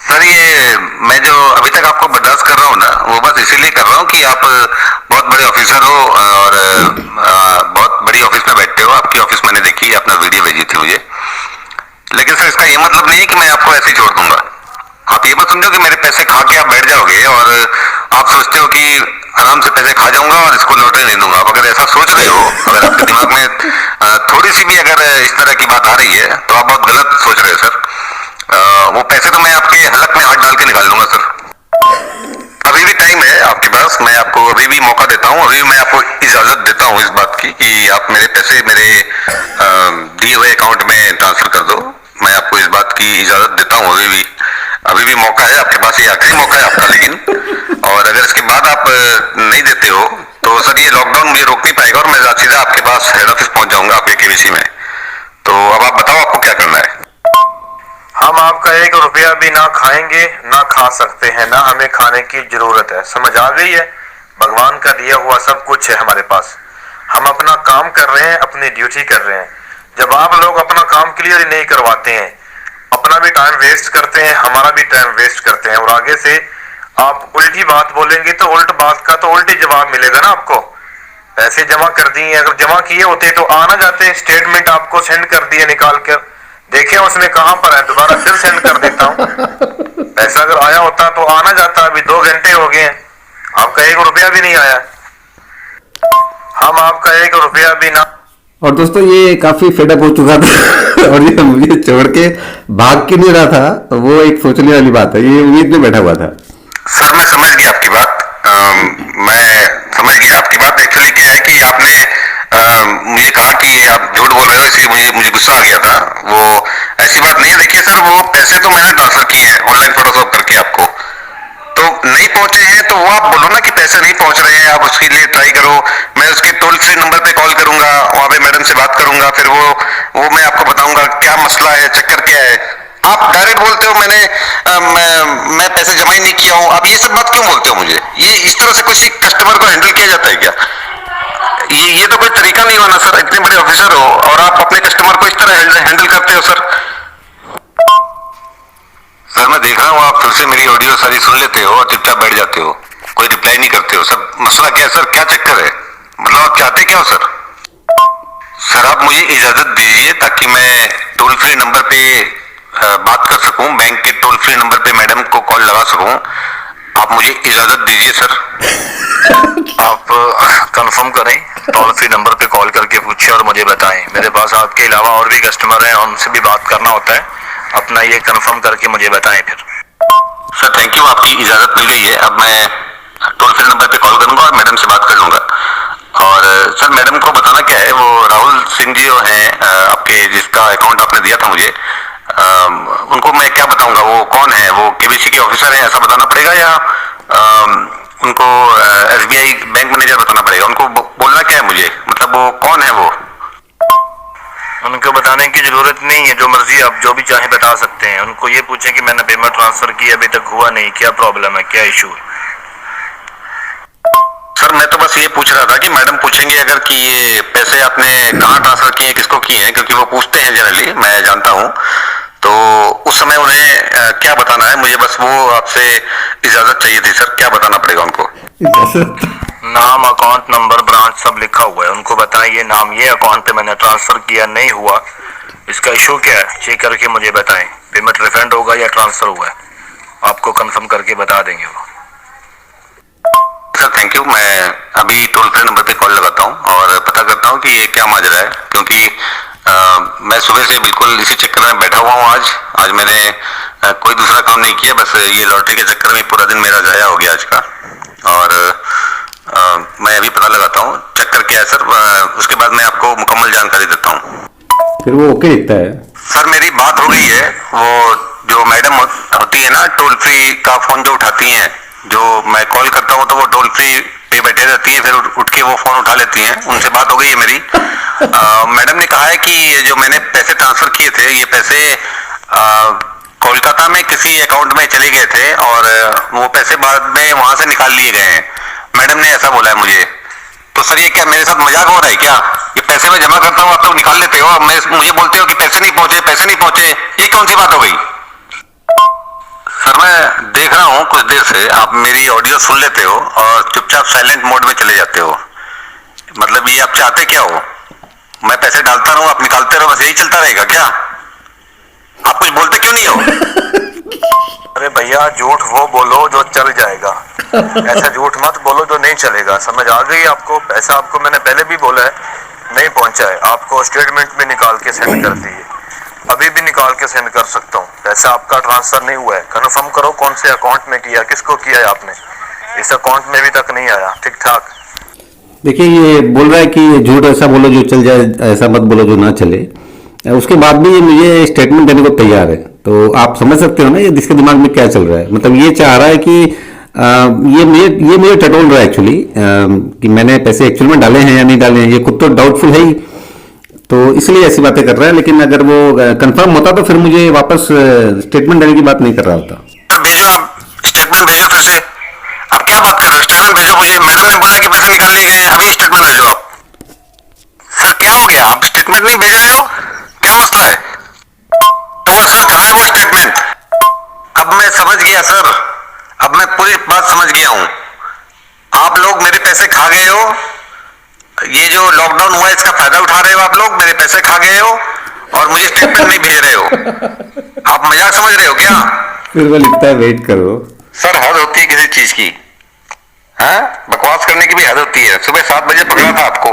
सर ये मैं जो अभी तक आपको बर्दाश्त कर रहा हूँ ना वो बस इसीलिए कर रहा हूँ कि आप बहुत बड़े ऑफिसर हो और बहुत बड़ी ऑफिस में बैठते हो। आपकी ऑफिस मैंने देखी, आपने वीडियो भेजी थी मुझे। लेकिन सर इसका ये मतलब नहीं है कि मैं आपको ऐसे ही छोड़ दूंगा। आप ये मत समझो कि मेरे पैसे खा के आप बैठ जाओगे और आप सोचते हो कि आराम से पैसे खा जाऊंगा और इसको लौटे ले लूंगा। आप अगर ऐसा सोच रहे हो, अगर आपके दिमाग में थोड़ी सी भी अगर इस तरह की बात आ रही है तो आप बहुत गलत सोच रहे हो सर। वो पैसे तो मैं आपके हलक में हाथ डाल के निकाल लूंगा सर। अभी भी टाइम है आपके पास, मैं आपको अभी भी मौका देता हूँ, अभी मैं आपको इजाजत देता हूँ इस बात की कि आप मेरे पैसे मेरे दिए हुए अकाउंट में ट्रांसफर कर दो। मैं आपको इस बात की इजाजत देता हूँ, अभी भी मौका है आपके पास, ये आखिरी मौका है आपका। लेकिन और अगर इसके बाद आप नहीं देते हो तो सर ये लॉकडाउन मुझे रोक नहीं पाएगा और मैं सीधा आपके पास हेड ऑफिस पहुंच जाऊंगा आपके केबीसी में। तो अब आप बताओ आपको क्या करना है। हम आपका 1 रुपया भी ना खाएंगे ना खा सकते हैं, ना हमें खाने की जरूरत है। समझ आ गई है? भगवान का दिया हुआ सब कुछ है हमारे पास। हम अपना काम कर रहे हैं, अपनी ड्यूटी कर रहे हैं। जब आप लोग अपना काम क्लियर ही नहीं करवाते हैं, अपना भी टाइम वेस्ट करते हैं, हमारा भी टाइम वेस्ट करते हैं, और आगे से आप उल्टी बात बोलेंगे तो उल्ट बात का तो उल्टी जवाब मिलेगा ना आपको। पैसे जमा कर दिए, अगर जमा किए होते तो आ ना जाते। स्टेटमेंट आपको सेंड कर दिए निकाल कर, देखे उसमें कहां पर है, दोबारा फिर सेंड कर देता हूं। पैसा अगर आया होता तो आना जाता। अभी 2 घंटे हो गए हैं, आपका 1 रुपया भी नहीं आया। हम आपका 1 रुपया भी ना। और दोस्तों ये काफी फेडअप हो चुका था और ये मुझे छोड़ के भाग क्यों नहीं रहा था, तो वो एक सोचने वाली बात है। ये उम्मीद में बैठा हुआ था। सर मैं समझ गया आपकी बात, मैं समझ गया आपकी बात। एक्चुअली क्या है कि आपने मुझे कहा कि आप झूठ बोल रहे हो, इसलिए मुझे गुस्सा आ गया था। वो ऐसी बात नहीं है। देखिए सर, वो पैसे तो मैंने ट्रांसफर किए हैं ऑनलाइन फोटोशॉप करके आपको, तो नहीं पहुंचे हैं तो वो आप बोलो ना कि पैसे नहीं पहुंच रहे हैं, आप उसके लिए ट्राई करो। मैं उसके टोल फ्री नंबर पे कॉल करूंगा, वहां पे मैडम से बात करूंगा, फिर वो मैं आपको बताऊंगा क्या मसला है, चक्कर क्या है। आप डायरेक्ट बोलते हो मैं पैसे जमा ही नहीं किया हूं। आप ये सब बात क्यों बोलते हो मुझे? ये इस तरह से किसी कस्टमर को हैंडल किया जाता है क्या? ये तो कोई तरीका नहीं होना सर। इतने बड़े ऑफिसर हो और आप अपने कस्टमर को इस तरह हैंडल करते हो सर। सर मैं देख रहा हूँ आप फिर से मेरी ऑडियो सारी सुन लेते हो और चुपचाप बैठ जाते हो, कोई रिप्लाई नहीं करते हो। सब मसला क्या है सर? क्या चक्कर है? मतलब आप चाहते क्या हो सर? सर आप मुझे इजाजत दीजिए ताकि मैं टोल फ्री नंबर पे बात कर सकूं, बैंक के टोल फ्री नंबर पे मैडम को कॉल लगा सकूं। आप मुझे इजाजत दीजिए सर। आप कंफर्म करें, टोल फ्री नंबर पे कॉल करके पूछिए और मुझे बताएं। मेरे पास आपके अलावा और भी कस्टमर हैं, उनसे भी बात करना होता है। अपना ये कंफर्म करके मुझे बताएं फिर। सर थैंक यू, आपकी इजाजत मिल गई है। अब मैं टोल फ्री नंबर पे कॉल करूंगा और मैडम से बात कर लूंगा। और सर मैडम को बताना क्या है, वो राहुल सिंह जी जो हैं आपके, जिसका अकाउंट आपने दिया था मुझे, उनको मैं क्या बताऊंगा? वो कौन है? वो केबीसी के ऑफिसर हैं ऐसा बताना पड़ेगा या उनको एसबीआई बैंक मैनेजर बताना पड़ेगा? उनको बोलना क्या है मुझे, मतलब वो कौन है? वो उनको बताने की जरूरत नहीं है, जो मर्जी आप जो भी चाहे बता सकते हैं। उनको ये पूछें कि मैंने पेमेंट ट्रांसफर की, अभी तक हुआ नहीं, क्या प्रॉब्लम है, क्या इशू है। सर मैं तो बस ये पूछ रहा था कि मैडम पूछेंगे अगर कि ये पैसे आपने कहाँ ट्रांसफर किए, किसको किए हैं, क्योंकि वो पूछते हैं जनरली, मैं जानता हूँ। तो उस समय उन्हें क्या बताना है मुझे, बस वो आपसे इजाजत चाहिए थी सर। क्या बताना पड़ेगा उनको? नाम, अकाउंट नंबर, ब्रांच सब लिखा हुआ है। उनको बताइए नाम ये अकाउंट पे मैंने ट्रांसफर किया, नहीं हुआ, इसका इशू क्या है, चेक करके मुझे बताएं। पेमेंट रिफंड होगा या ट्रांसफर हुआ है, आपको कंफर्म करके बता देंगे वो। सर थैंक यू, मैं अभी टोल फ्री नंबर पे कॉल लगाता हूँ और पता करता हूँ कि ये क्या माजरा है, क्योंकि मैं सुबह से बिल्कुल इसी चक्कर में बैठा हुआ हूँ। आज मैंने कोई दूसरा काम नहीं किया, बस ये लॉटरी के चक्कर में पूरा दिन मेरा जाया हो गया आज का। और मैं अभी पता लगाता हूँ चक्कर क्या है सर, उसके बाद मैं आपको मुकम्मल जानकारी देता हूँ। फिर वो ओके लिखता है। सर मेरी बात हो गई है, वो जो मैडम होती है ना टोल फ्री का फोन जो उठाती हैं, जो मैं कॉल करता हूँ तो वो टोल फ्री पे बैठे रहती है, फिर उठ के वो फोन उठा लेती हैं, उनसे बात हो गई है मेरी। मैडम ने कहा है कि ये जो मैंने पैसे ट्रांसफर किए थे, ये पैसे कोलकाता में किसी अकाउंट में चले गए थे और वो पैसे बाद में वहां से निकाल लिए गए हैं। मैडम ने ऐसा बोला है मुझे। तो सर ये क्या मेरे साथ मजाक हो रहा है क्या? ये पैसे मैं जमा करता हूँ, आप लोग निकाल लेते हो, मुझे बोलते हो कि पैसे नहीं पहुंचे, ये कौन सी बात हो गई? सर मैं देख रहा हूँ कुछ देर से होंगे, आप मेरी ऑडियो सुन लेते हो और चुपचाप साइलेंट मोड में चले जाते हो। मतलब ये आप चाहते क्या हो? मैं पैसे डालता रहूं, आप निकालते रहो, बस यही चलता रहेगा क्या? आप कुछ बोलते क्यों नहीं हो? अरे भैया झूठ वो बोलो जो चल जाएगा, ऐसा झूठ मत बोलो जो नहीं चलेगा। समझ आ गई आपको? पैसा आपको मैंने पहले भी बोला है नहीं पहुंचा है, आपको स्टेटमेंट में निकाल के सेंड कर दिए, अभी भी निकाल के सेंड कर सकता हूँ। पैसा आपका ट्रांसफर नहीं हुआ है, कन्फर्म करो कौन से अकाउंट में किया, किसको किया है आपने? इस अकाउंट में भी तक नहीं आया। ठीक ठाक देखिए ये बोल रहा है कि झूठ ऐसा बोलो जो चल जाए, ऐसा मत बोलो जो ना चले। उसके बाद भी ये मुझे स्टेटमेंट देने को तैयार है। तो आप समझ सकते हो ना ये इसके दिमाग में क्या चल रहा है। मतलब ये चाह रहा है कि ये मुझे टटोल रहा है एक्चुअली, कि मैंने पैसे एक्चुअली में डाले हैं या नहीं डाले हैं। ये खुद तो डाउटफुल है ही, तो इसलिए ऐसी बातें कर रहा है। लेकिन अगर वो कंफर्म होता तो फिर मुझे वापस स्टेटमेंट देने की बात नहीं कर रहा होता। भेजो, आप स्टेटमेंट भेजो फिर से। आप क्या बात कर रहे हो? स्टेटमेंट भेजो मुझे। मैडम ने बोला कि पैसे निकाल लिए गए, अभी स्टेटमेंट भेजो आप। सर क्या हो गया? आप स्टेटमेंट नहीं भेज रहे हो? क्या मसला है? तो वो सर कर रहा है वो स्टेटमेंट। अब मैं समझ गया सर, अब मैं पूरी बात समझ गया हूं। आप लोग मेरे पैसे खा गए हो, ये जो लॉकडाउन हुआ इसका फायदा उठा रहे हो आप लोग, मेरे पैसे खा गए हो और मुझे स्टेटमेंट नहीं भेज रहे हो। आप मजाक समझ रहे हो क्या? फिर वो लिखता है वेट करो। सर हद होती है किसी चीज की, हाँ? बकवास करने की भी हद होती है। सुबह 7 बजे पकड़ा था आपको,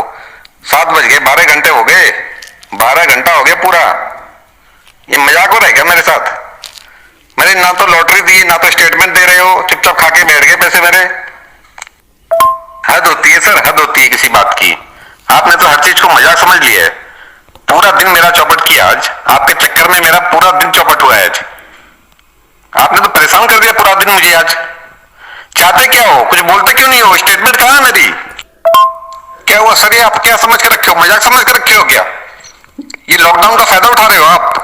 7 बज गए, 12 घंटे हो गए, 12 घंटा हो गया पूरा। ये मजाक हो रहा है क्या मेरे साथ? मैंने ना तो लॉटरी दी, ना तो स्टेटमेंट दे रहे हो, चुपचाप खा के बैठ गए पैसे मेरे। हद होती है सर, हद होती है किसी बात की। आपने तो हर चीज को मजाक समझ लिया है। पूरा दिन मेरा चौपट किया आज, आपके चक्कर में मेरा पूरा दिन चौपट हुआ है आज। आपने तो परेशान कर दिया पूरा दिन मुझे आज। चाहते क्या हो? कुछ बोलते क्यों नहीं हो? स्टेटमेंट कहाँ है मेरी? क्या हुआ सर? ये आप क्या समझ कर रखे हो? मजाक समझ कर रखे हो क्या? ये लॉकडाउन का फायदा उठा रहे हो आप?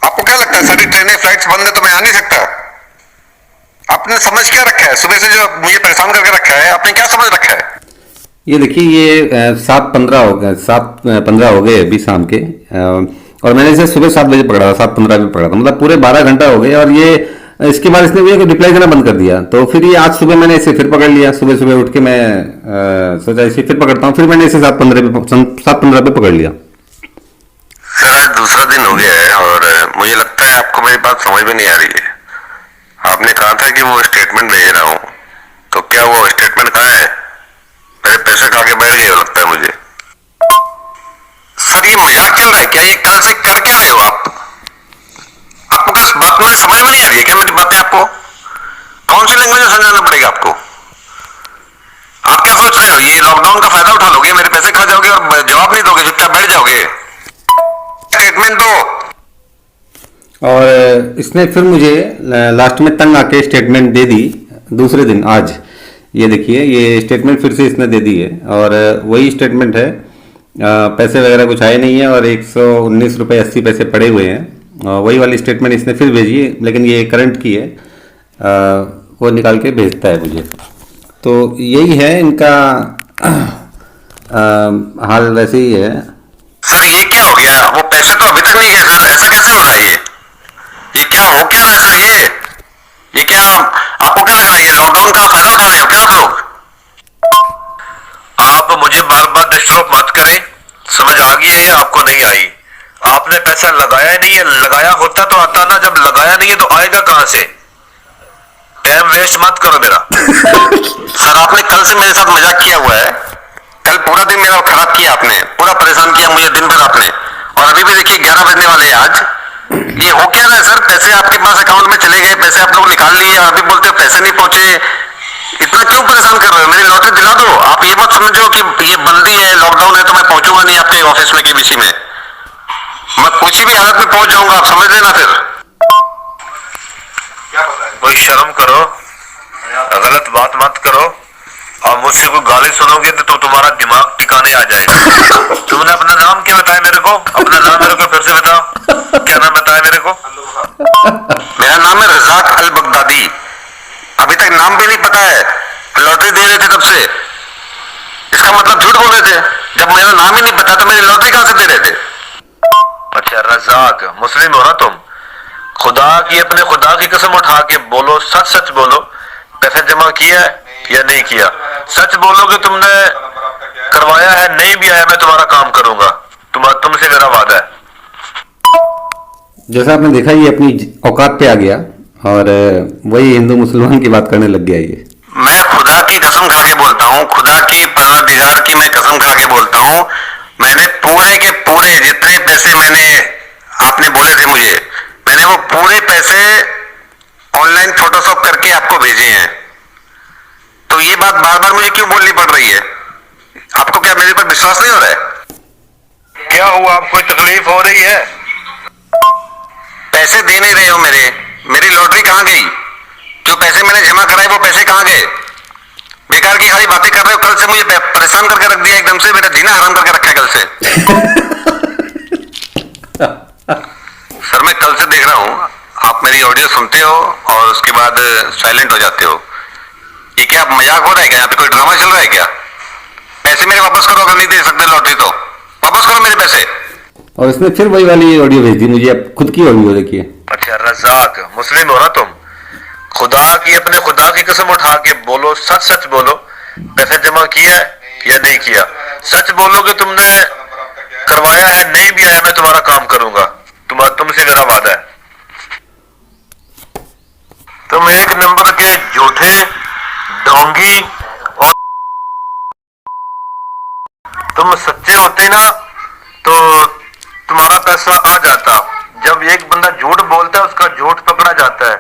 आपको क्या लगता है सारी ट्रेनें फ्लाइट्स बंद है तो मैं आ नहीं सकता? आपने समझ क्या रखा है? सुबह से जो मुझे परेशान करके रखा है, आपने क्या समझ रखा है? ये देखिए ये 7:15 हो गए, 7:15 हो गए अभी शाम के, और मैंने इसे सुबह 7 बजे पकड़ा था, 7:15 में पकड़ा था। मतलब पूरे 12 घंटा हो गए। और ये इसके बाद इसने मुझे रिप्लाई देना बंद कर दिया। तो फिर ये आज सुबह मैंने इसे फिर पकड़ लिया। सुबह सुबह उठ के मैं सोचा इसे फिर पकड़ता हूँ। फिर मैंने इसे 7:15 पे पकड़ लिया। सर आज दूसरा दिन हो गया है और मुझे लगता है आपको मेरी बात समझ में नहीं आ रही है। आपने कहा था कि वो स्टेटमेंट भेज रहा हूं, तो क्या वो स्टेटमेंट कहाँ है? मेरे पैसे खा के बैठ गए हो लगता है मुझे। सर ये मजाक चल रहा है क्या? ये कल से कर क्या रहे हो आप? आपको क्या बात में समझ में नहीं आ रही है क्या मेरी बातें? आपको कौन सी लैंग्वेज में समझाना पड़ेगा आपको? आप क्या सोच रहे हो? ये लॉकडाउन का फायदा उठा लोगे, मेरे पैसे खा जाओगे और जवाब नहीं दोगे, चुपचाप बैठ जाओगे? स्टेटमेंट दो। और इसने फिर मुझे लास्ट में तंग आके स्टेटमेंट दे दी दूसरे दिन आज। ये देखिए ये स्टेटमेंट फिर से इसने दे दी है और वही स्टेटमेंट है। पैसे वगैरह कुछ आए नहीं है और 119 रुपये 80 पैसे पड़े हुए हैं। वही वाली स्टेटमेंट इसने फिर भेजी है, लेकिन ये करंट की है। वो निकाल के भेजता है मुझे। तो यही है इनका हाल, वैसे ही है। सर ये क्या हो गया? वो पैसे तो अभी तक नहीं गए सर, ऐसा कैसे हो रहा है? ये क्या हो क्या रहा है सर? ये क्या आपको क्या लग रहा है? ये लॉकडाउन का फायदा उठा रहे हो क्या आप लोग? आप मुझे बार बार डिस्टर्ब मत करें। समझ आ गई है, आपको नहीं आई? आपने पैसा लगाया नहीं है, लगाया होता तो आता ना। जब लगाया नहीं है तो आएगा कहां से? टाइम वेस्ट मत करो मेरा। सर आपने कल से मेरे साथ मजाक किया हुआ है। कल पूरा दिन मेरा खराब किया आपने, पूरा परेशान किया मुझे दिन भर आपने। और अभी भी देखिए 11 बजने वाले हैं आज। ये हो क्या रहा है सर? पैसे आपके पास अकाउंट में चले गए, पैसे आप लोग निकाल लिए, अभी बोलते हो पैसे नहीं पहुंचे। इतना क्यों परेशान कर रहे हो? मेरी लॉटरी दिला दो। आप ये मत समझो कि ये बंदी है, लॉकडाउन है तो मैं पहुंचूंगा नहीं आपके ऑफिस में केबीसी में। मैं किसी भी हालत में पहुंच जाऊंगा, आप समझ लेना। फिर कोई शर्म करो, गलत बात मत करो। और मुझसे कोई गाली सुनोगे तो तुम्हारा दिमाग ठिकाने आ जाएगा। तुमने अपना नाम क्या बताया मेरे को? अपना नाम मेरे को फिर से बताओ। क्या नाम बताया मेरे को? मेरा नाम है रज़ाक अल बगदादी। अभी तक नाम भी नहीं पता है। लॉटरी दे रहे थे तब से। इसका मतलब झूठ बोल रहे थे। जब मेरा नाम ही नहीं पता तो मेरी लॉटरी कहां से दे रहे थे? अच्छा रज़ाक, मुस्लिम हो ना तुम? खुदा की, अपने खुदा की कसम उठा के बोलो, सच सच बोलो पैसा जमा किया है या नहीं किया? सच बोलोगे तुमने करवाया है, नहीं भी आया मैं तुम्हारा काम करूंगा, तुमसे मेरा वादा है। जैसा आपने देखा ये अपनी औकात पे आ गया और वही हिंदू मुसलमान की बात करने लग गया ये। मैं खुदा की कसम खा के बोलता हूँ, खुदा की परवरदिगार की मैं कसम खा के बोलता हूँ, मैंने पूरे के पूरे जितने पैसे आपने बोले थे मुझे, मैंने वो पूरे पैसे ऑनलाइन फोटोशॉप करके आपको भेजे हैं। तो ये बात बार बार मुझे क्यों बोलनी पड़ रही है? आपको क्या मेरे पर विश्वास नहीं हो रहा है? क्या हुआ, आपको कोई तकलीफ हो रही है? पैसे दे नहीं रहे हो मेरी लॉटरी कहाँ गई? जो पैसे मैंने जमा कराए वो पैसे कहाँ गए? बेकार की खाली बातें कर रहे हो। कल से मुझे परेशान करके रख दिया एकदम से, मेरा जीना हराम करके रखा है कल से। सर मैं कल से देख रहा हूँ आप मेरी ऑडियो सुनते हो और उसके बाद साइलेंट हो जाते हो। ये क्या मजाक हो रहा है क्या? यहाँ पे कोई ड्रामा चल रहा है क्या? पैसे मेरे वापस करो, अगर नहीं दे सकते लॉटरी तो वापस करो मेरे पैसे। और इसने फिर वही वाली ऑडियो भेज दी मुझे, अब खुद की ऑडियो देखिए। अच्छा रज़ाक, मुस्लिम हो ना तुम? खुदा की, अपने खुदा की कसम उठा के बोलो, सच सच बोलो, पैसा जमा किया है या नहीं किया? सच बोलोगे तुमने करवाया है, नहीं भी आया मैं तुम्हारा काम करूंगा, तुमसे मेरा वादा है। तुम एक नंबर के झूठे ढोंगी, और तुम सच्चे होते ना तो तुम्हारा पैसा आ जाता। जब एक बंदा झूठ बोलता है उसका झूठ पकड़ा जाता है।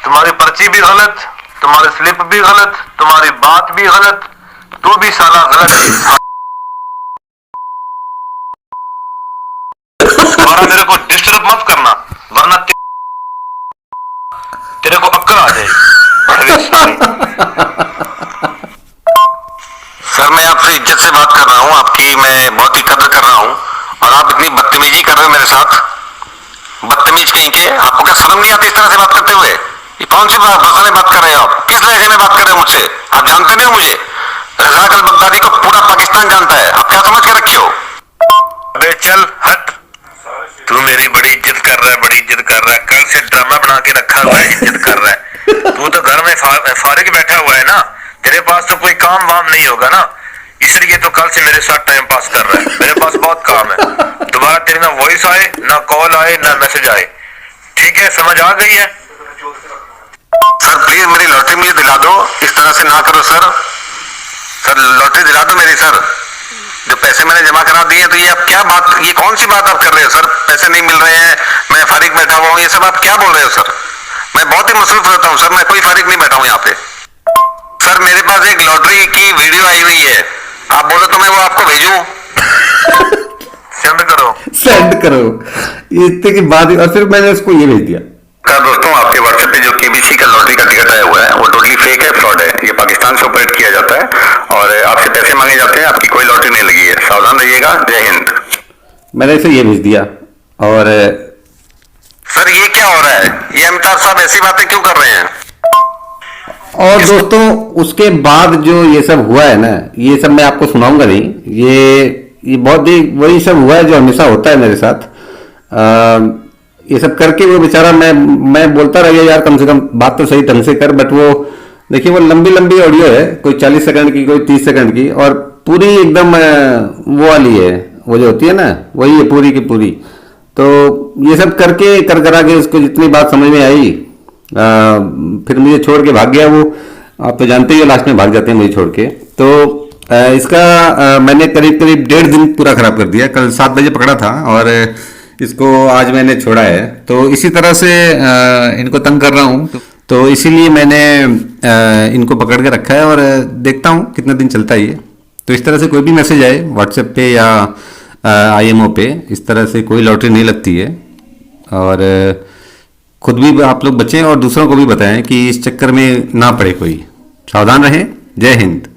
तुम्हारी पर्ची भी गलत, तुम्हारी स्लिप भी गलत, तुम्हारी बात भी गलत, तू भी साला गलत है। दोबारा मेरे को डिस्टर्ब मत करना वरना तेरे को अक्ल आ जाएगी। सर मैं आपसे इज्जत से बात कर रहा हूँ, आपकी मैं बहुत ही कदर कर रहा हूँ और आप इतनी बदतमीजी कर रहे हो मेरे साथ। बदतमीज कहीं के, आपको क्या शर्म नहीं आती इस तरह से बात करते हुए? ये कौन सी भाषा में बात कर रहे हो आप? किस लहजे में बात कर रहे हो मुझसे? आप जानते नहीं हो मुझे? रज़ाक अल बगदादी को पूरा पाकिस्तान जानता है, आप क्या समझ के रखे हो? अबे चल हट, तू मेरी बड़ी इज्जत कर रहा है, बड़ी इज्जत कर रहा है। कल से ड्रामा बना के रखा हुआ है, इज्जत कर रहा है। तू तो घर में फारिग बैठा हुआ है ना, तेरे पास तो कोई काम वाम नहीं होगा ना, इसलिए तो कल से मेरे साथ टाइम पास कर रहा है। मेरे पास बहुत काम है, दोबारा तेरी ना वॉइस आए, ना कॉल आए, ना मैसेज आए, ठीक है? समझ आ गई है? सर प्लीज मेरी लॉटरी मुझे दिला दो, इस तरह से ना करो सर। सर लॉटरी दिला दो मेरी सर, जो पैसे मैंने जमा करा दिए। तो ये आप क्या बात, ये कौन सी बात आप कर रहे हो सर? पैसे नहीं मिल रहे हैं, मैं फारिग बैठा हुआ हूँ, ये सब आप क्या बोल रहे हो सर? मैं बहुत ही मसरूफ रहता हूँ सर, मैं कोई फारिग नहीं बैठा हूँ यहाँ पे। सर मेरे पास एक लॉटरी की वीडियो आई हुई है, आप बोलो तो मैं वो आपको भेजूं? सेंड करो ये इतने की बात। और फिर मैंने उसको ये भेज दिया। दोस्तों आपके व्हाट्सएप पे जो केबीसी का लॉटरी का टिकट आया हुआ है वो टोटली फेक है, फ्रॉड है। ये पाकिस्तान से ऑपरेट किया जाता है और आपसे पैसे मांगे जाते हैं, आपकी कोई लॉटरी नहीं लगी है, सावधान रहिएगा। जय हिंद। मैंने इसे ये भेज दिया। और सर ये क्या हो रहा है? ये अमिताभ साहब ऐसी बातें क्यों कर रहे हैं? और दोस्तों उसके बाद जो ये सब हुआ है ना, ये सब मैं आपको सुनाऊंगा नहीं। ये बहुत ही वही सब हुआ है जो हमेशा होता है मेरे साथ। ये सब करके वो बेचारा मैं बोलता रह गया यार कम से कम बात तो सही ढंग से कर। बट वो देखिए वो लंबी लंबी ऑडियो है, कोई 40 सेकंड की, कोई 30 सेकंड की, और पूरी एकदम वो वाली है, वो जो होती है ना वही है पूरी की पूरी। तो ये सब करके कर करा के उसको जितनी बात समझ में आई, फिर मुझे छोड़ के भाग गया वो। आप तो जानते ही हो लास्ट में भाग जाते हैं मुझे छोड़ के। तो इसका मैंने करीब करीब 1.5 दिन पूरा खराब कर दिया। कल 7 बजे पकड़ा था और इसको आज मैंने छोड़ा है। तो इसी तरह से इनको तंग कर रहा हूँ, तो इसीलिए मैंने इनको पकड़ के रखा है और देखता हूँ कितने दिन चलता है ये। तो इस तरह से कोई भी मैसेज आए व्हाट्सएप पे या IMO पे, इस तरह से कोई लॉटरी नहीं लगती है। और खुद भी आप लोग बचें और दूसरों को भी बताएं कि इस चक्कर में ना पड़े कोई। सावधान रहें। जय हिंद।